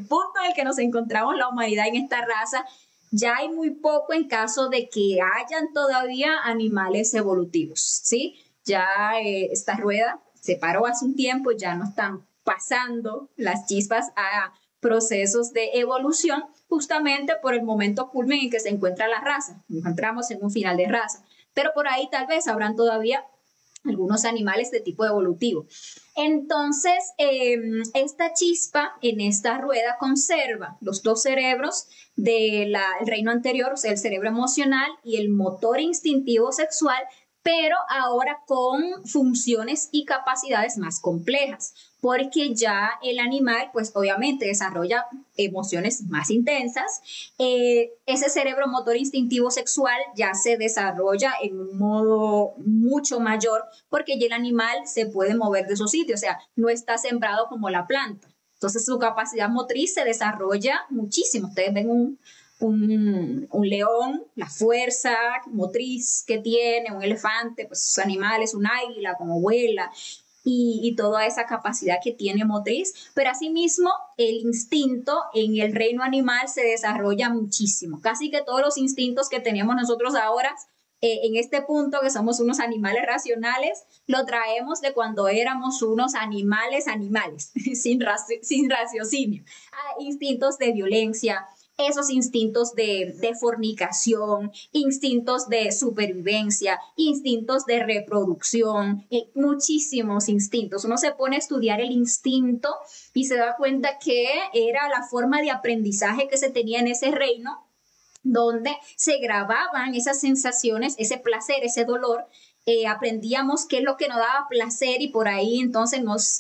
punto en el que nos encontramos la humanidad en esta raza. Ya hay muy poco en caso de que hayan todavía animales evolutivos, ¿sí? Ya esta rueda se paró hace un tiempo, ya no están pasando las chispas a procesos de evolución, justamente por el momento culmen en que se encuentra la raza. Nos encontramos en un final de raza, pero por ahí tal vez habrán todavía algunos animales de tipo evolutivo. Entonces, esta chispa en esta rueda conserva los dos cerebros del reino anterior, o sea, el cerebro emocional y el motor instintivo sexual, pero ahora con funciones y capacidades más complejas, porque ya el animal, pues obviamente desarrolla emociones más intensas, ese cerebro motor instintivo sexual ya se desarrolla en un modo mucho mayor, porque ya el animal se puede mover de su sitio, o sea, no está sembrado como la planta. Entonces su capacidad motriz se desarrolla muchísimo. Ustedes ven un león, la fuerza motriz que tiene, un elefante, pues sus animales, un águila, como vuela, y toda esa capacidad que tiene motriz, pero asimismo el instinto en el reino animal se desarrolla muchísimo. Casi que todos los instintos que tenemos nosotros ahora, en este punto que somos unos animales racionales, lo traemos de cuando éramos unos animales, sin raciocinio. Instintos de violencia, esos instintos de fornicación, instintos de supervivencia, instintos de reproducción, muchísimos instintos. Uno se pone a estudiar el instinto y se da cuenta que era la forma de aprendizaje que se tenía en ese reino, donde se grababan esas sensaciones, ese placer, ese dolor. Aprendíamos qué es lo que nos daba placer y por ahí entonces nos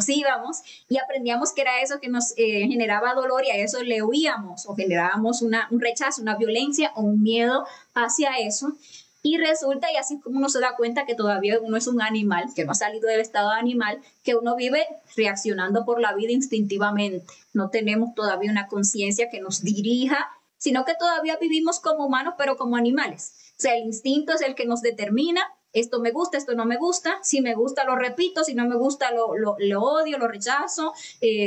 íbamos y aprendíamos que era eso que nos generaba dolor y a eso le huíamos o generábamos un rechazo, una violencia o un miedo hacia eso. Y resulta, y así como uno se da cuenta que todavía uno es un animal, que no ha salido del estado animal, que uno vive reaccionando por la vida instintivamente. No tenemos todavía una conciencia que nos dirija, sino que todavía vivimos como humanos, pero como animales. O sea, el instinto es el que nos determina, esto me gusta, esto no me gusta, si me gusta lo repito, si no me gusta lo odio, lo rechazo,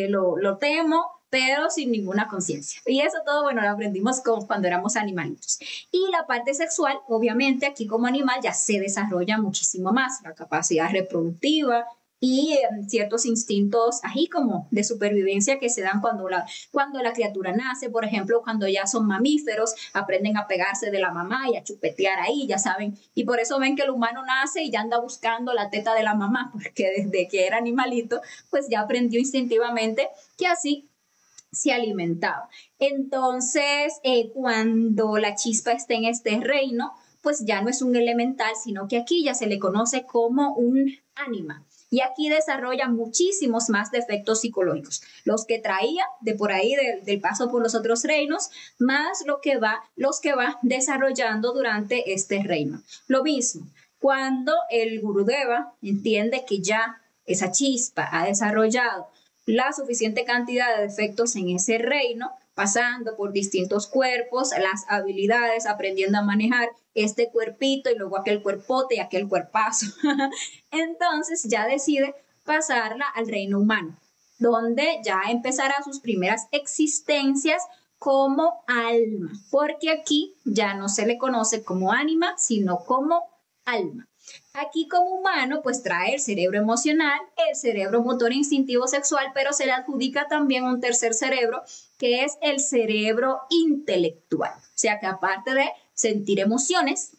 lo temo, pero sin ninguna conciencia. Y eso todo, bueno, lo aprendimos cuando éramos animalitos. Y la parte sexual, obviamente, aquí como animal ya se desarrolla muchísimo más, la capacidad reproductiva, y ciertos instintos así como de supervivencia que se dan cuando la criatura nace, por ejemplo, cuando ya son mamíferos, aprenden a pegarse de la mamá y a chupetear ahí, ya saben, y por eso ven que el humano nace y ya anda buscando la teta de la mamá, porque desde que era animalito, pues ya aprendió instintivamente que así se alimentaba. Entonces, cuando la chispa está en este reino, pues ya no es un elemental, sino que aquí ya se le conoce como un ánima. Y aquí desarrolla muchísimos más defectos psicológicos, los que traía de por ahí del paso por los otros reinos, más los que va desarrollando durante este reino. Lo mismo, cuando el Gurudeva entiende que ya esa chispa ha desarrollado la suficiente cantidad de defectos en ese reino, pasando por distintos cuerpos, las habilidades, aprendiendo a manejar este cuerpito y luego aquel cuerpote y aquel cuerpazo. Entonces ya decide pasarla al reino humano, donde ya empezará sus primeras existencias como alma, porque aquí ya no se le conoce como ánima, sino como alma. Aquí como humano, pues trae el cerebro emocional, el cerebro motor instintivo sexual, pero se le adjudica también un tercer cerebro, que es el cerebro intelectual. O sea que aparte de sentir emociones,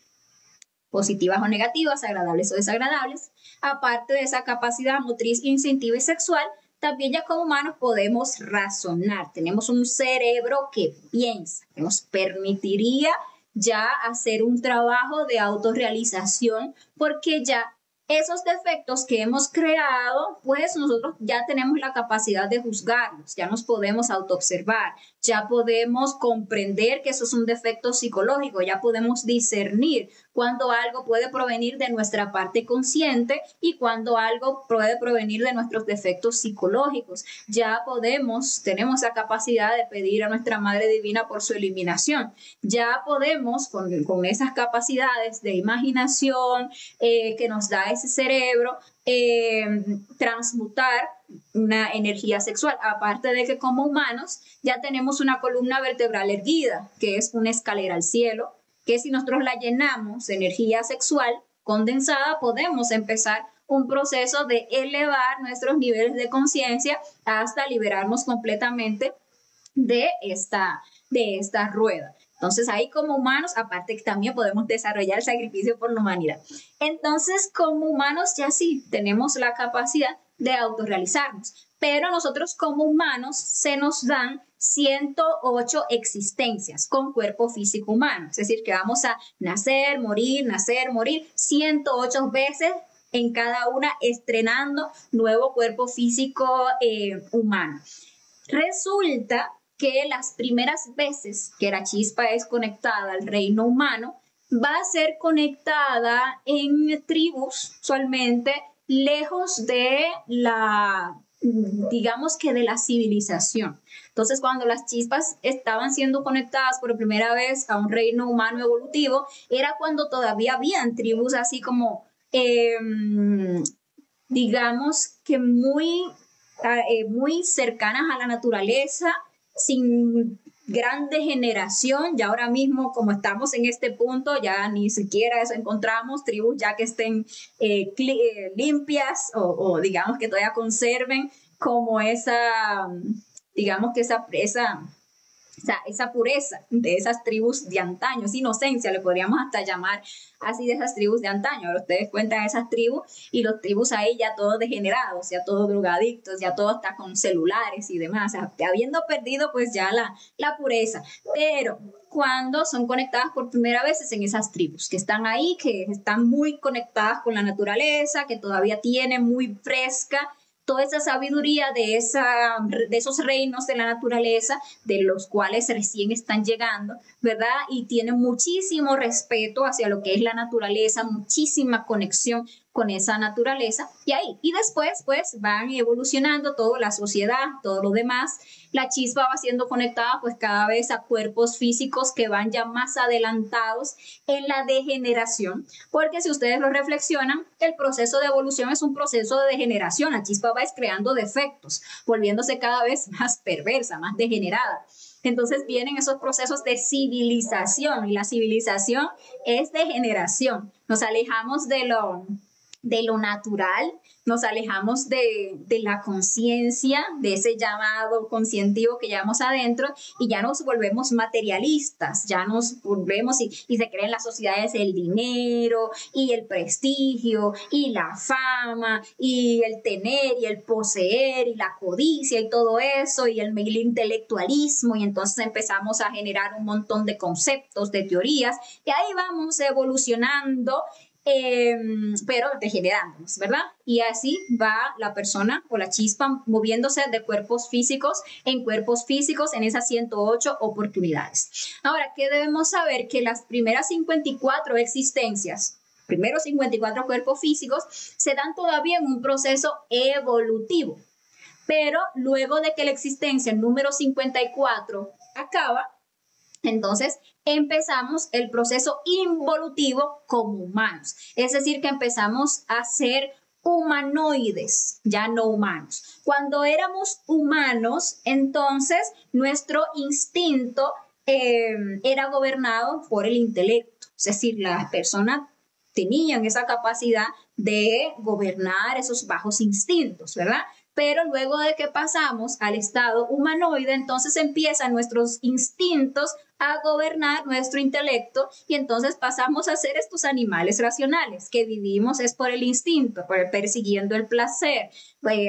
positivas o negativas, agradables o desagradables, aparte de esa capacidad motriz, instintiva y sexual, también ya como humanos podemos razonar. Tenemos un cerebro que piensa, que nos permitiría ya hacer un trabajo de autorrealización, porque ya esos defectos que hemos creado, pues nosotros ya tenemos la capacidad de juzgarlos, ya nos podemos autoobservar, ya podemos comprender que eso es un defecto psicológico, ya podemos discernir cuando algo puede provenir de nuestra parte consciente y cuando algo puede provenir de nuestros defectos psicológicos. Ya tenemos la capacidad de pedir a nuestra Madre Divina por su eliminación. Ya podemos, con esas capacidades de imaginación que nos da ese cerebro, transmutar una energía sexual, aparte de que como humanos ya tenemos una columna vertebral erguida, que es una escalera al cielo, que si nosotros la llenamos de energía sexual condensada, podemos empezar un proceso de elevar nuestros niveles de conciencia hasta liberarnos completamente de esta rueda. Entonces ahí como humanos, aparte que también podemos desarrollar el sacrificio por la humanidad. Entonces como humanos ya sí tenemos la capacidad de autorrealizarnos, pero nosotros como humanos se nos dan 108 existencias con cuerpo físico humano. Es decir, que vamos a nacer, morir, 108 veces en cada una estrenando nuevo cuerpo físico humano. Resulta que las primeras veces que la chispa es conectada al reino humano, va a ser conectada en tribus usualmente lejos de la, digamos que de la civilización. Entonces, cuando las chispas estaban siendo conectadas por primera vez a un reino humano evolutivo, era cuando todavía habían tribus así como, digamos que muy cercanas a la naturaleza, sin gran degeneración. Ya ahora mismo, como estamos en este punto, ya ni siquiera eso encontramos, tribus ya que estén limpias o digamos que todavía conserven como esa, digamos que esa pureza de esas tribus de antaño, esa inocencia, le podríamos hasta llamar así, de esas tribus de antaño. Ahora ustedes cuentan esas tribus y los tribus ahí ya todos degenerados, ya todos drogadictos, ya todos hasta con celulares y demás, o sea, habiendo perdido pues ya la pureza. Pero cuando son conectadas por primera vez en esas tribus que están ahí, que están muy conectadas con la naturaleza, que todavía tienen muy fresca toda esa sabiduría de esos reinos de la naturaleza, de los cuales recién están llegando, ¿verdad? Y tienen muchísimo respeto hacia lo que es la naturaleza, muchísima conexión con esa naturaleza, y después pues van evolucionando toda la sociedad, todo lo demás. La chispa va siendo conectada pues cada vez a cuerpos físicos que van ya más adelantados en la degeneración, porque si ustedes lo reflexionan, el proceso de evolución es un proceso de degeneración. La chispa va creando defectos, volviéndose cada vez más perversa, más degenerada. Entonces vienen esos procesos de civilización, y la civilización es degeneración. Nos alejamos de lo natural, nos alejamos de la conciencia, de ese llamado conscientivo que llevamos adentro, y ya nos volvemos materialistas, ya nos volvemos y se crean las sociedades el dinero y el prestigio y la fama y el tener y el poseer y la codicia y todo eso, y el intelectualismo, y entonces empezamos a generar un montón de conceptos, de teorías, y ahí vamos evolucionando, pero degenerándonos, ¿verdad? Y así va la persona o la chispa moviéndose de cuerpos físicos en cuerpos físicos en esas 108 oportunidades. Ahora, ¿qué debemos saber? Que las primeras 54 existencias, primeros 54 cuerpos físicos, se dan todavía en un proceso evolutivo, pero luego de que la existencia número 54 acaba, entonces empezamos el proceso involutivo como humanos, es decir, que empezamos a ser humanoides, ya no humanos. Cuando éramos humanos, entonces nuestro instinto era gobernado por el intelecto, es decir, las personas tenían esa capacidad de gobernar esos bajos instintos, ¿verdad? Pero luego de que pasamos al estado humanoide, entonces empiezan nuestros instintos a gobernar nuestro intelecto, y entonces pasamos a ser estos animales racionales que vivimos es por el instinto, persiguiendo el placer,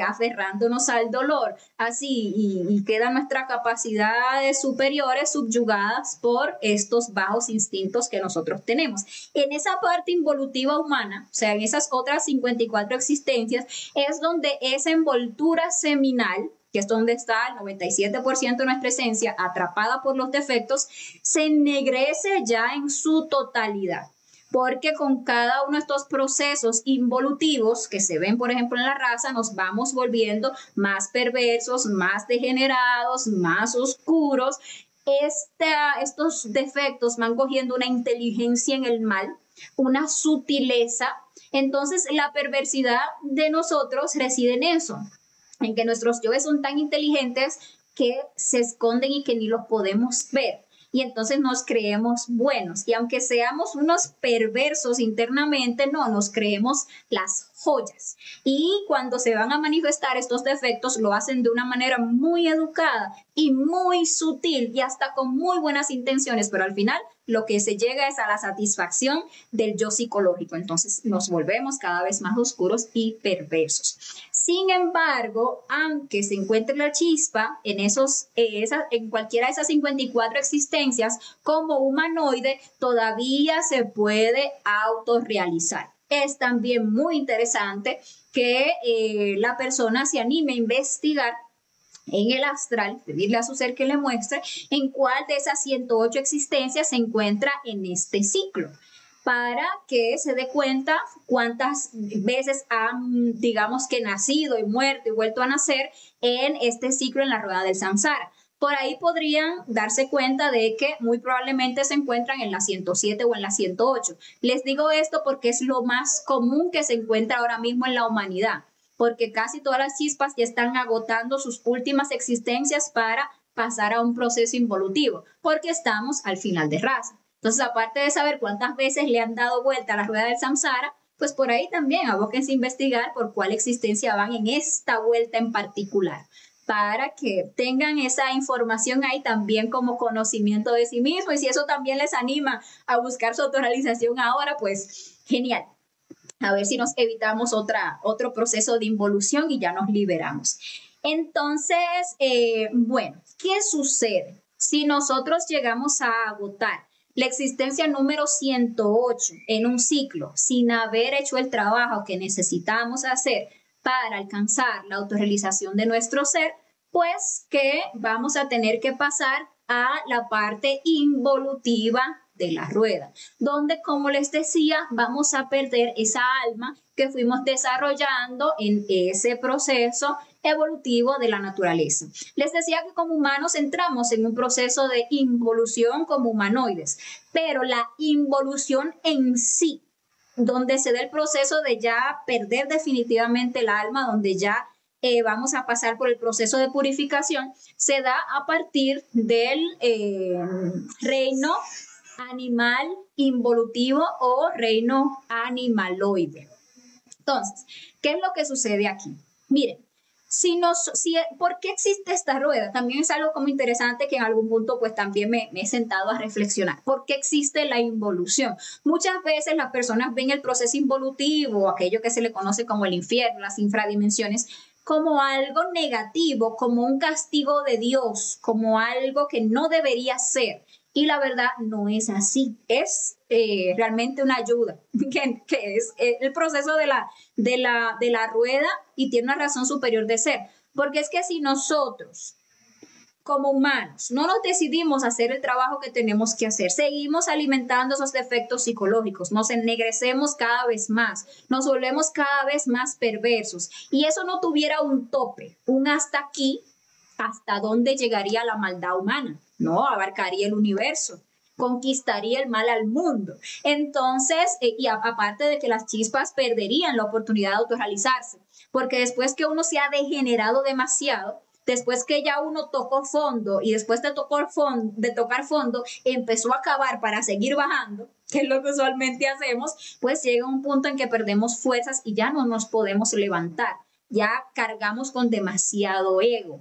aferrándonos al dolor, así, y quedan nuestras capacidades superiores subyugadas por estos bajos instintos que nosotros tenemos. En esa parte involutiva humana, o sea, en esas otras 54 existencias, es donde esa envoltura seminal, que es donde está el 97% de nuestra esencia, atrapada por los defectos, se ennegrece ya en su totalidad. Porque con cada uno de estos procesos involutivos que se ven, por ejemplo, en la raza, nos vamos volviendo más perversos, más degenerados, más oscuros. Estos defectos van cogiendo una inteligencia en el mal, una sutileza. Entonces, la perversidad de nosotros reside en eso, en que nuestros yoes son tan inteligentes que se esconden y que ni los podemos ver. Y entonces nos creemos buenos. Y aunque seamos unos perversos internamente, no, nos creemos las joyas. Y cuando se van a manifestar estos defectos, lo hacen de una manera muy educada y muy sutil y hasta con muy buenas intenciones, pero al final lo que se llega es a la satisfacción del yo psicológico. Entonces nos volvemos cada vez más oscuros y perversos. Sin embargo, aunque se encuentre la chispa en cualquiera de esas 54 existencias como humanoide, todavía se puede autorrealizar. Es también muy interesante que la persona se anime a investigar en el astral, pedirle a su ser que le muestre en cuál de esas 108 existencias se encuentra en este ciclo, para que se dé cuenta cuántas veces han, digamos que nacido y muerto y vuelto a nacer en este ciclo en la rueda del samsara. Por ahí podrían darse cuenta de que muy probablemente se encuentran en la 107 o en la 108. Les digo esto porque es lo más común que se encuentra ahora mismo en la humanidad, porque casi todas las chispas ya están agotando sus últimas existencias para pasar a un proceso involutivo, porque estamos al final de raza. Entonces, aparte de saber cuántas veces le han dado vuelta a la rueda del samsara, pues por ahí también abóquense a investigar por cuál existencia van en esta vuelta en particular, para que tengan esa información ahí también como conocimiento de sí mismo. Y si eso también les anima a buscar su autorrealización ahora, pues genial. A ver si nos evitamos otro proceso de involución y ya nos liberamos. Entonces, bueno, ¿qué sucede si nosotros llegamos a agotar la existencia número 108 en un ciclo sin haber hecho el trabajo que necesitamos hacer para alcanzar la autorrealización de nuestro ser? Pues que vamos a tener que pasar a la parte involutiva de la rueda, donde, como les decía, vamos a perder esa alma que fuimos desarrollando en ese proceso evolutivo de la naturaleza. Les decía que como humanos entramos en un proceso de involución como humanoides, pero la involución en sí, donde se da el proceso de ya perder definitivamente el alma, donde ya vamos a pasar por el proceso de purificación, se da a partir del reino animal involutivo o reino animaloide. Entonces, ¿qué es lo que sucede aquí? Miren, ¿por qué existe esta rueda? También es algo como interesante que en algún punto pues también me he sentado a reflexionar. ¿Por qué existe la involución? Muchas veces las personas ven el proceso involutivo, aquello que se le conoce como el infierno, las infradimensiones, como algo negativo, como un castigo de Dios, como algo que no debería ser. Y la verdad no es así, es realmente una ayuda, que es el proceso de la rueda, y tiene una razón superior de ser, porque es que si nosotros como humanos no nos decidimos a hacer el trabajo que tenemos que hacer, seguimos alimentando esos defectos psicológicos, nos ennegrecemos cada vez más, nos volvemos cada vez más perversos, y eso no tuviera un tope, un hasta aquí, ¿hasta dónde llegaría la maldad humana? No, abarcaría el universo, conquistaría el mal al mundo. Entonces, y aparte de que las chispas perderían la oportunidad de autorrealizarse, porque después que uno se ha degenerado demasiado, después que ya uno tocó fondo y después de tocar fondo empezó a cavar para seguir bajando, que es lo que usualmente hacemos, pues llega un punto en que perdemos fuerzas y ya no nos podemos levantar, ya cargamos con demasiado ego.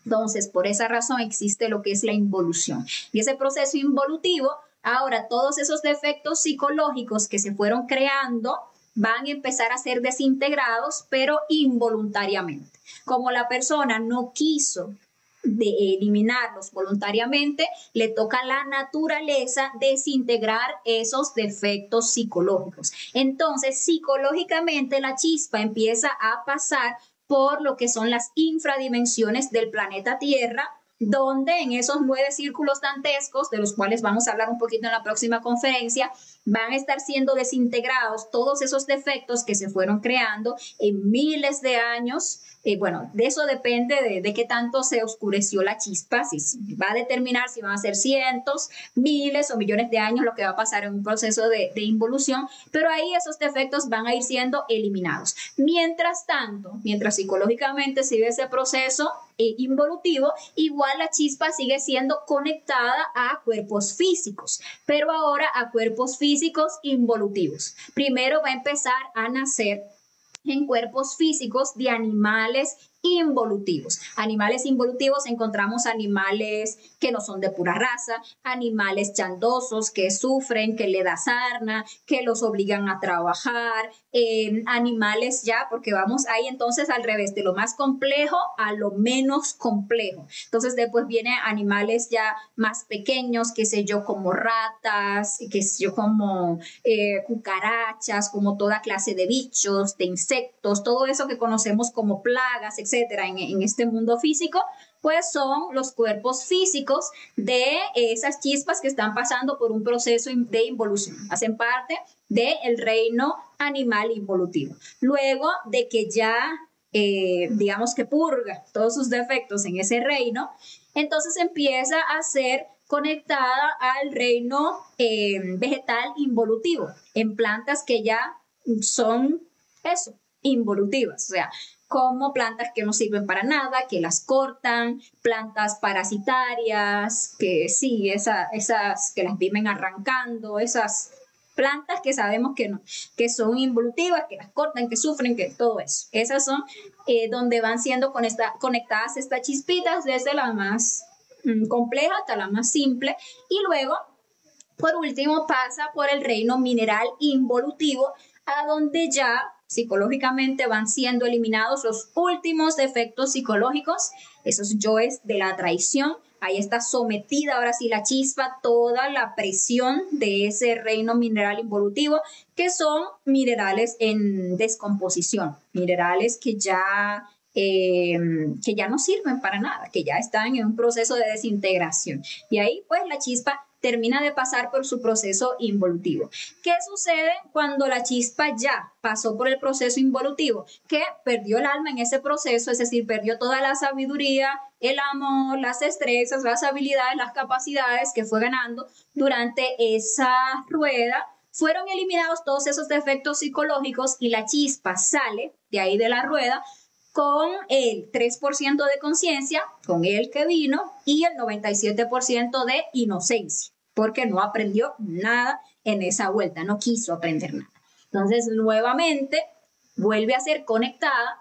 Entonces, por esa razón existe lo que es la involución. Y ese proceso involutivo, ahora todos esos defectos psicológicos que se fueron creando van a empezar a ser desintegrados, pero involuntariamente. Como la persona no quiso eliminarlos voluntariamente, le toca a la naturaleza desintegrar esos defectos psicológicos. Entonces, psicológicamente la chispa empieza a pasar por lo que son las infradimensiones del planeta Tierra, donde en esos 9 círculos dantescos, de los cuales vamos a hablar un poquito en la próxima conferencia, van a estar siendo desintegrados todos esos defectos que se fueron creando en miles de años. Bueno, de eso depende de qué tanto se oscureció la chispa, si va a determinar si van a ser cientos, miles o millones de años lo que va a pasar en un proceso de involución, pero ahí esos defectos van a ir siendo eliminados. Mientras tanto, mientras psicológicamente sigue ese proceso involutivo, igual la chispa sigue siendo conectada a cuerpos físicos, pero ahora a cuerpos físicos involutivos. Primero va a empezar a nacer en cuerpos físicos de animales involutivos. Animales involutivos encontramos animales que no son de pura raza, animales chandosos que sufren, que le da sarna, que los obligan a trabajar, animales ya, porque vamos ahí entonces al revés, de lo más complejo a lo menos complejo. Entonces después vienen animales ya más pequeños, qué sé yo, como ratas, qué sé yo, como cucarachas, como toda clase de bichos, de insectos, todo eso que conocemos como plagas, etcétera, en este mundo físico, pues son los cuerpos físicos de esas chispas que están pasando por un proceso de involución. Hacen parte del reino animal involutivo. Luego de que ya, digamos que purga todos sus defectos en ese reino, entonces empieza a ser conectada al reino vegetal involutivo, en plantas que ya son eso, involutivas, o sea, como plantas que no sirven para nada, que las cortan, plantas parasitarias, que sí, esas que las viven arrancando, esas plantas que sabemos que no, que son involutivas, que las cortan, que sufren, que todo eso. Esas son donde van siendo conectadas estas chispitas desde la más compleja hasta la más simple, y luego, por último, pasa por el reino mineral involutivo, a donde ya psicológicamente van siendo eliminados los últimos defectos psicológicos, esos yoes de la traición. Ahí está sometida ahora sí la chispa, toda la presión de ese reino mineral involutivo, que son minerales en descomposición, minerales que ya no sirven para nada, que ya están en un proceso de desintegración. Y ahí pues la chispa termina de pasar por su proceso involutivo. ¿Qué sucede cuando la chispa ya pasó por el proceso involutivo? Que perdió el alma en ese proceso, es decir, perdió toda la sabiduría, el amor, las destrezas, las habilidades, las capacidades que fue ganando durante esa rueda. Fueron eliminados todos esos defectos psicológicos y la chispa sale de ahí de la rueda con el 3% de conciencia, con el que vino, y el 97% de inocencia, porque no aprendió nada en esa vuelta, no quiso aprender nada. Entonces, nuevamente, vuelve a ser conectada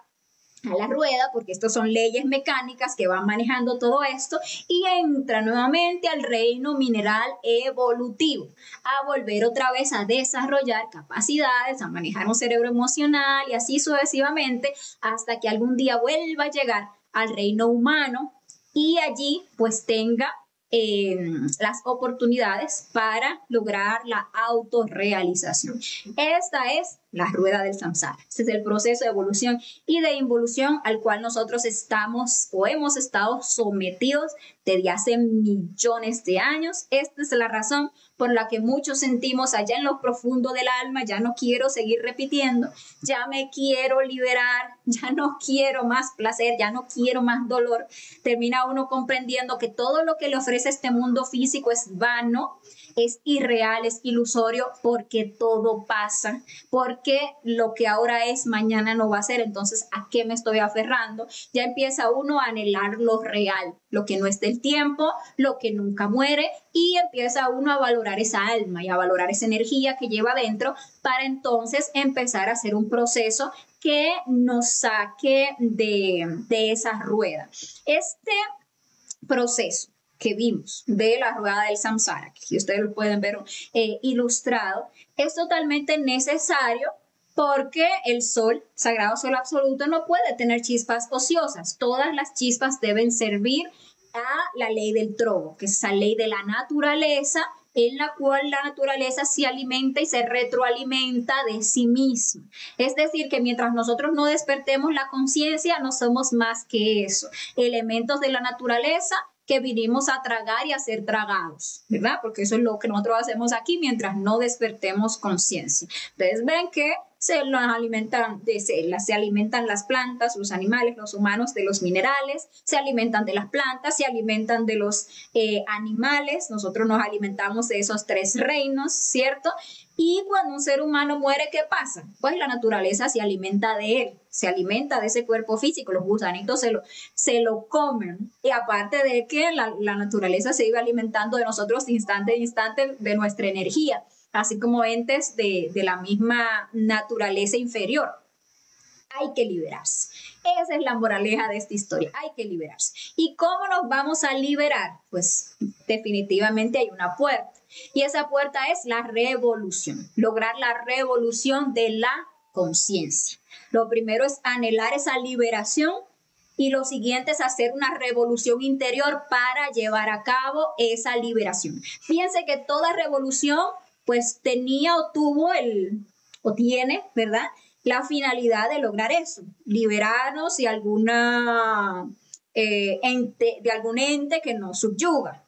a la rueda, porque estas son leyes mecánicas que van manejando todo esto, y entra nuevamente al reino mineral evolutivo, a volver otra vez a desarrollar capacidades, a manejar un cerebro emocional y así sucesivamente, hasta que algún día vuelva a llegar al reino humano y allí pues tenga las oportunidades para lograr la autorrealización. Esta es la rueda del samsara. Este es el proceso de evolución y de involución al cual nosotros estamos o hemos estado sometidos desde hace millones de años. Esta es la razón por la que muchos sentimos allá en lo profundo del alma: ya no quiero seguir repitiendo, ya me quiero liberar, ya no quiero más placer, ya no quiero más dolor. Termina uno comprendiendo que todo lo que le ofrece este mundo físico es vano, es irreal, es ilusorio, porque todo pasa, porque lo que ahora es, mañana no va a ser. Entonces, ¿a qué me estoy aferrando? Ya empieza uno a anhelar lo real, lo que no es del tiempo, lo que nunca muere, y empieza uno a valorar esa alma y a valorar esa energía que lleva adentro, para entonces empezar a hacer un proceso que nos saque de esa rueda. Este proceso que vimos de la rueda del samsara, que ustedes lo pueden ver ilustrado, es totalmente necesario, porque el sol, sagrado sol absoluto, no puede tener chispas ociosas. Todas las chispas deben servir a la ley del trobo, que es esa ley de la naturaleza, en la cual la naturaleza se alimenta y se retroalimenta de sí misma. Es decir, que mientras nosotros no despertemos la conciencia, no somos más que eso, elementos de la naturaleza que vinimos a tragar y a ser tragados, ¿verdad? Porque eso es lo que nosotros hacemos aquí mientras no despertemos conciencia. Ustedes ven que se alimentan las plantas, los animales, los humanos de los minerales, se alimentan de las plantas, se alimentan de los animales. Nosotros nos alimentamos de esos tres reinos, ¿cierto? Y cuando un ser humano muere, ¿qué pasa? Pues la naturaleza se alimenta de él, se alimenta de ese cuerpo físico, los gusanitos se lo comen. Y aparte de que la naturaleza se iba alimentando de nosotros de instante en instante, de nuestra energía, así como entes de la misma naturaleza inferior. hay que liberarse. Esa es la moraleja de esta historia, hay que liberarse. ¿Y cómo nos vamos a liberar? Pues definitivamente hay una puerta. Y esa puerta es la revolución, lograr la revolución de la conciencia. Lo primero es anhelar esa liberación y lo siguiente es hacer una revolución interior para llevar a cabo esa liberación. Fíjense que toda revolución pues tenía o tuvo o tiene, ¿verdad?, la finalidad de lograr eso, liberarnos de algún ente que nos subyuga.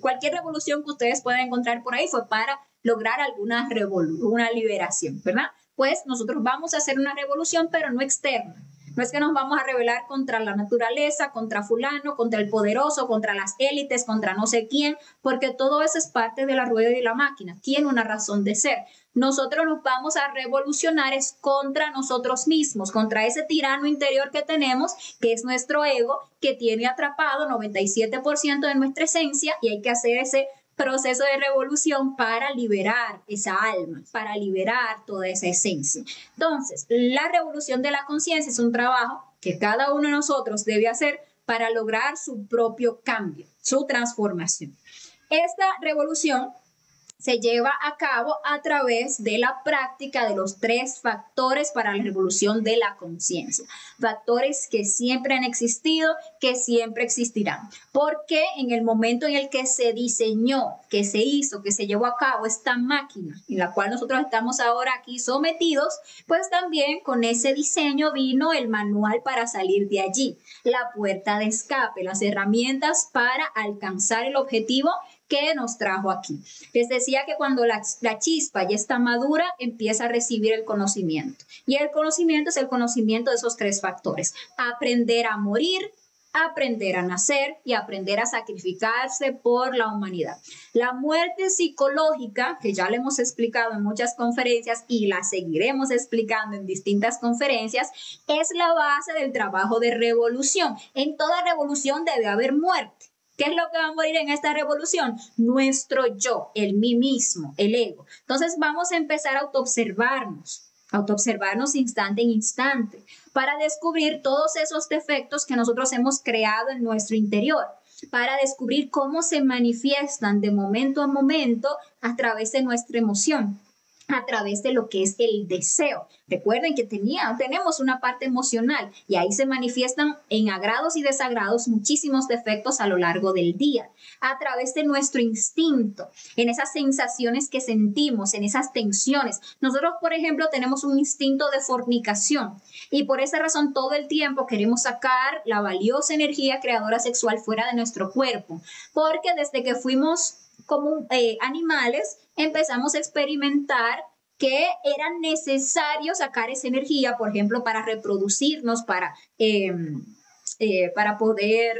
Cualquier revolución que ustedes puedan encontrar por ahí fue para lograr una liberación, ¿verdad? Pues nosotros vamos a hacer una revolución, pero no externa. No es que nos vamos a rebelar contra la naturaleza, contra fulano, contra el poderoso, contra las élites, contra no sé quién, porque todo eso es parte de la rueda y de la máquina, tiene una razón de ser. Nosotros nos vamos a revolucionar es contra nosotros mismos, contra ese tirano interior que tenemos, que es nuestro ego, que tiene atrapado 97% de nuestra esencia, y hay que hacer ese proceso de revolución para liberar esa alma, para liberar toda esa esencia. Entonces, la revolución de la conciencia es un trabajo que cada uno de nosotros debe hacer para lograr su propio cambio, su transformación. Esta revolución se lleva a cabo a través de la práctica de los 3 factores para la revolución de la conciencia. Factores que siempre han existido, que siempre existirán. Porque en el momento en el que se diseñó, que se hizo, que se llevó a cabo esta máquina en la cual nosotros estamos ahora aquí sometidos, pues también con ese diseño vino el manual para salir de allí, la puerta de escape, las herramientas para alcanzar el objetivo que nos trajo aquí. Les decía que cuando la chispa ya está madura, empieza a recibir el conocimiento. Y el conocimiento es el conocimiento de esos 3 factores. Aprender a morir, aprender a nacer y aprender a sacrificarse por la humanidad. La muerte psicológica, que ya le hemos explicado en muchas conferencias y la seguiremos explicando en distintas conferencias, es la base del trabajo de revolución. En toda revolución debe haber muerte. ¿Qué es lo que va a morir en esta revolución? Nuestro yo, el mí mismo, el ego. Entonces vamos a empezar a autoobservarnos instante en instante para descubrir todos esos defectos que nosotros hemos creado en nuestro interior, para descubrir cómo se manifiestan de momento a momento a través de nuestra emoción, a través de lo que es el deseo. Recuerden que tenemos una parte emocional y ahí se manifiestan en agrados y desagrados muchísimos defectos a lo largo del día, a través de nuestro instinto, en esas sensaciones que sentimos, en esas tensiones. Nosotros, por ejemplo, tenemos un instinto de fornicación y por esa razón todo el tiempo queremos sacar la valiosa energía creadora sexual fuera de nuestro cuerpo, porque desde que fuimos como animales empezamos a experimentar que era necesario sacar esa energía, por ejemplo, para reproducirnos, para poder,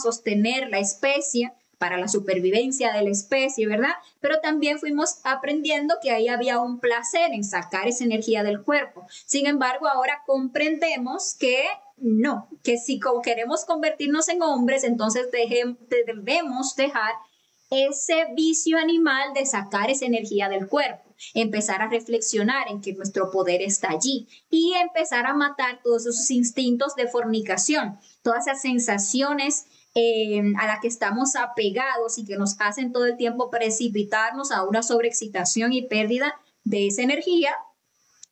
sostener la especie, para la supervivencia de la especie, ¿verdad? Pero también fuimos aprendiendo que ahí había un placer en sacar esa energía del cuerpo. Sin embargo, ahora comprendemos que no, que si queremos convertirnos en hombres, entonces debemos dejar ese vicio animal de sacar esa energía del cuerpo, empezar a reflexionar en que nuestro poder está allí y empezar a matar todos esos instintos de fornicación, todas esas sensaciones a las que estamos apegados y que nos hacen todo el tiempo precipitarnos a una sobreexcitación y pérdida de esa energía,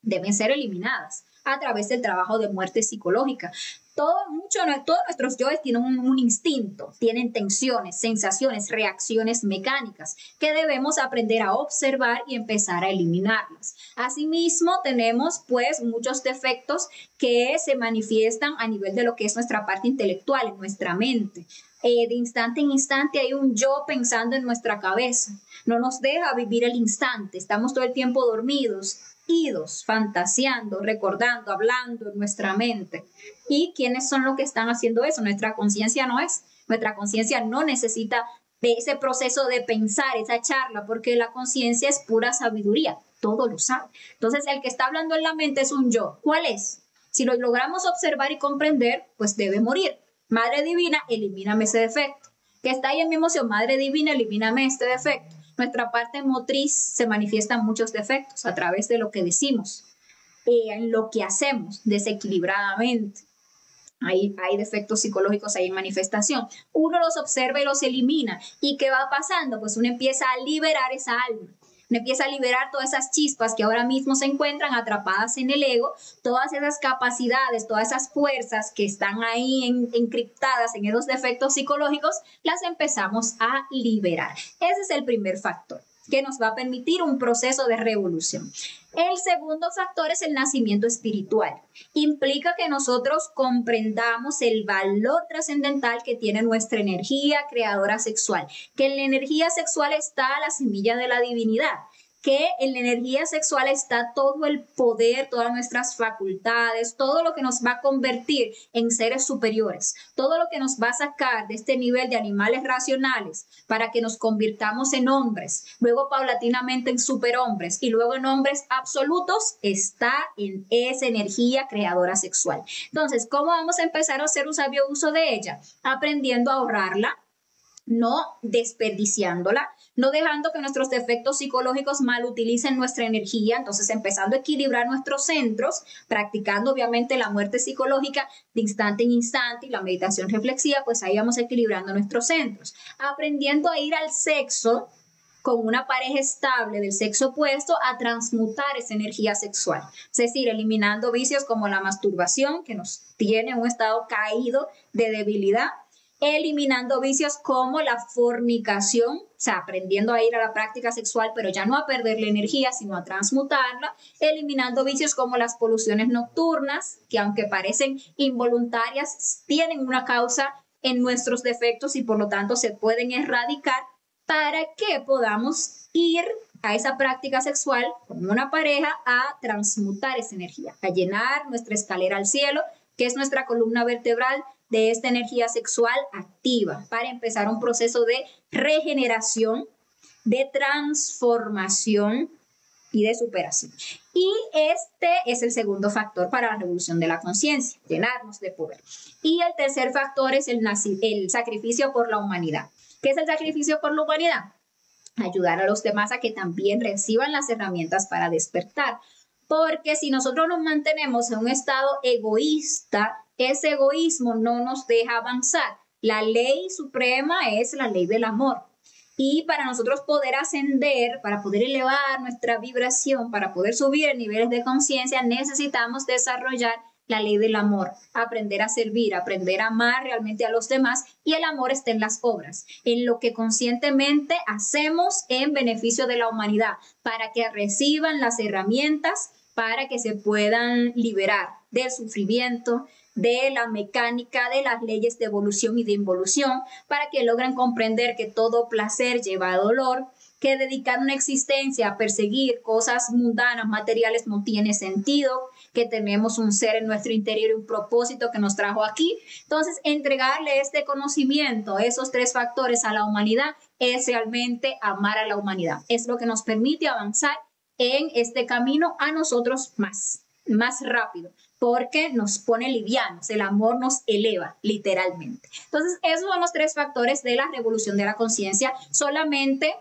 deben ser eliminadas a través del trabajo de muerte psicológica. Todos nuestros yoes tienen un instinto, tienen tensiones, sensaciones, reacciones mecánicas que debemos aprender a observar y empezar a eliminarlas. Asimismo, tenemos pues muchos defectos que se manifiestan a nivel de lo que es nuestra parte intelectual, en nuestra mente. De instante en instante hay un yo pensando en nuestra cabeza. No nos deja vivir el instante, estamos todo el tiempo dormidos, idos, fantaseando, recordando, hablando en nuestra mente. ¿Y quiénes son los que están haciendo eso? Nuestra conciencia no es. Nuestra conciencia no necesita de ese proceso de pensar, esa charla, porque la conciencia es pura sabiduría, todo lo sabe. Entonces, el que está hablando en la mente es un yo. ¿Cuál es? Si lo logramos observar y comprender, pues debe morir. Madre Divina, elimíname ese defecto. Que está ahí en mi emoción, Madre Divina, elimíname este defecto. Nuestra parte motriz se manifiestan muchos defectos a través de lo que decimos. en lo que hacemos desequilibradamente. Hay defectos psicológicos ahí en manifestación. Uno los observa y los elimina. ¿Y qué va pasando? Pues uno empieza a liberar esa alma. Uno empieza a liberar todas esas chispas que ahora mismo se encuentran atrapadas en el ego, todas esas capacidades, todas esas fuerzas que están ahí encriptadas en esos defectos psicológicos, las empezamos a liberar. Ese es el primer factor que nos va a permitir un proceso de revolución. El segundo factor es el nacimiento espiritual. Implica que nosotros comprendamos el valor trascendental que tiene nuestra energía creadora sexual, que en la energía sexual está la semilla de la divinidad, que en la energía sexual está todo el poder, todas nuestras facultades, todo lo que nos va a convertir en seres superiores, todo lo que nos va a sacar de este nivel de animales racionales para que nos convirtamos en hombres, luego paulatinamente en superhombres y luego en hombres absolutos, está en esa energía creadora sexual. Entonces, ¿cómo vamos a empezar a hacer un sabio uso de ella? Aprendiendo a ahorrarla, no desperdiciándola, no dejando que nuestros defectos psicológicos malutilicen nuestra energía, entonces empezando a equilibrar nuestros centros, practicando obviamente la muerte psicológica de instante en instante y la meditación reflexiva, pues ahí vamos equilibrando nuestros centros, aprendiendo a ir al sexo con una pareja estable del sexo opuesto a transmutar esa energía sexual, es decir, eliminando vicios como la masturbación, que nos tiene en un estado caído de debilidad, eliminando vicios como la fornicación, o sea, aprendiendo a ir a la práctica sexual, pero ya no a perder la energía, sino a transmutarla, eliminando vicios como las poluciones nocturnas, que aunque parecen involuntarias, tienen una causa en nuestros defectos y por lo tanto se pueden erradicar para que podamos ir a esa práctica sexual con una pareja a transmutar esa energía, a llenar nuestra escalera al cielo, que es nuestra columna vertebral, de esta energía sexual activa para empezar un proceso de regeneración, de transformación y de superación. Y este es el segundo factor para la revolución de la conciencia, llenarnos de poder. Y el tercer factor es el sacrificio por la humanidad. ¿Qué es el sacrificio por la humanidad? Ayudar a los demás a que también reciban las herramientas para despertar. Porque si nosotros nos mantenemos en un estado egoísta, ese egoísmo no nos deja avanzar. La ley suprema es la ley del amor. Y para nosotros poder ascender, para poder elevar nuestra vibración, para poder subir en niveles de conciencia, necesitamos desarrollar la ley del amor, aprender a servir, aprender a amar realmente a los demás, y el amor está en las obras, en lo que conscientemente hacemos en beneficio de la humanidad, para que reciban las herramientas para que se puedan liberar del sufrimiento, de la mecánica, de las leyes de evolución y de involución, para que logren comprender que todo placer lleva a dolor, que dedicar una existencia a perseguir cosas mundanas, materiales, no tiene sentido, que tenemos un ser en nuestro interior y un propósito que nos trajo aquí. Entonces, entregarle este conocimiento, esos tres factores a la humanidad, es realmente amar a la humanidad. Es lo que nos permite avanzar en este camino a nosotros más rápido, porque nos pone livianos, el amor nos eleva literalmente. Entonces, esos son los tres factores de la revolución de la conciencia. Solamente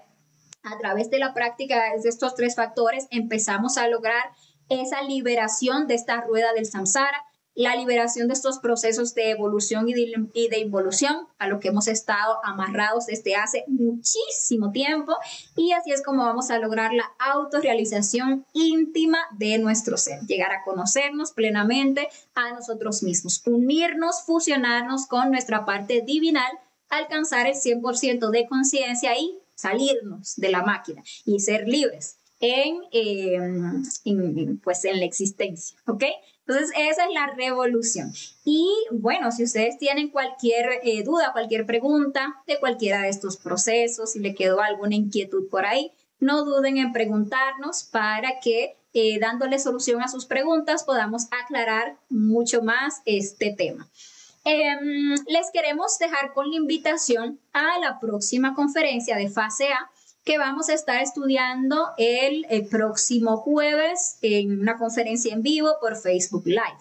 a través de la práctica de estos tres factores empezamos a lograr esa liberación de esta rueda del samsara, la liberación de estos procesos de evolución y de involución a lo que hemos estado amarrados desde hace muchísimo tiempo, y así es como vamos a lograr la autorrealización íntima de nuestro ser, llegar a conocernos plenamente a nosotros mismos, unirnos, fusionarnos con nuestra parte divinal, alcanzar el 100% de conciencia y salirnos de la máquina y ser libres pues en la existencia, ¿ok? Entonces, esa es la revolución. Y bueno, si ustedes tienen cualquier duda, cualquier pregunta de cualquiera de estos procesos, si le quedó alguna inquietud por ahí, no duden en preguntarnos para que dándole solución a sus preguntas podamos aclarar mucho más este tema. Les queremos dejar con la invitación a la próxima conferencia de fase A, que vamos a estar estudiando el próximo jueves en una conferencia en vivo por Facebook Live.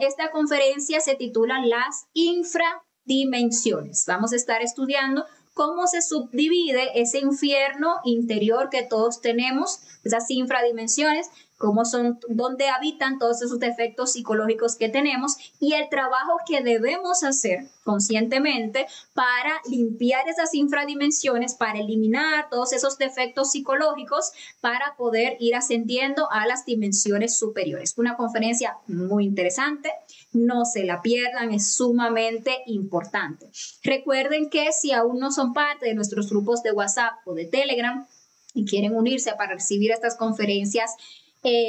Esta conferencia se titula Las infradimensiones. Vamos a estar estudiando cómo se subdivide ese infierno interior que todos tenemos, esas infradimensiones, cómo son, dónde habitan todos esos defectos psicológicos que tenemos y el trabajo que debemos hacer conscientemente para limpiar esas infradimensiones, para eliminar todos esos defectos psicológicos, para poder ir ascendiendo a las dimensiones superiores. Una conferencia muy interesante, no se la pierdan, es sumamente importante. Recuerden que si aún no son parte de nuestros grupos de WhatsApp o de Telegram y quieren unirse para recibir estas conferencias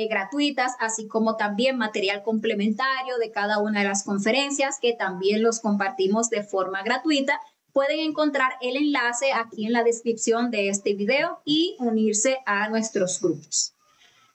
gratuitas, así como también material complementario de cada una de las conferencias que también los compartimos de forma gratuita, pueden encontrar el enlace aquí en la descripción de este video y unirse a nuestros grupos.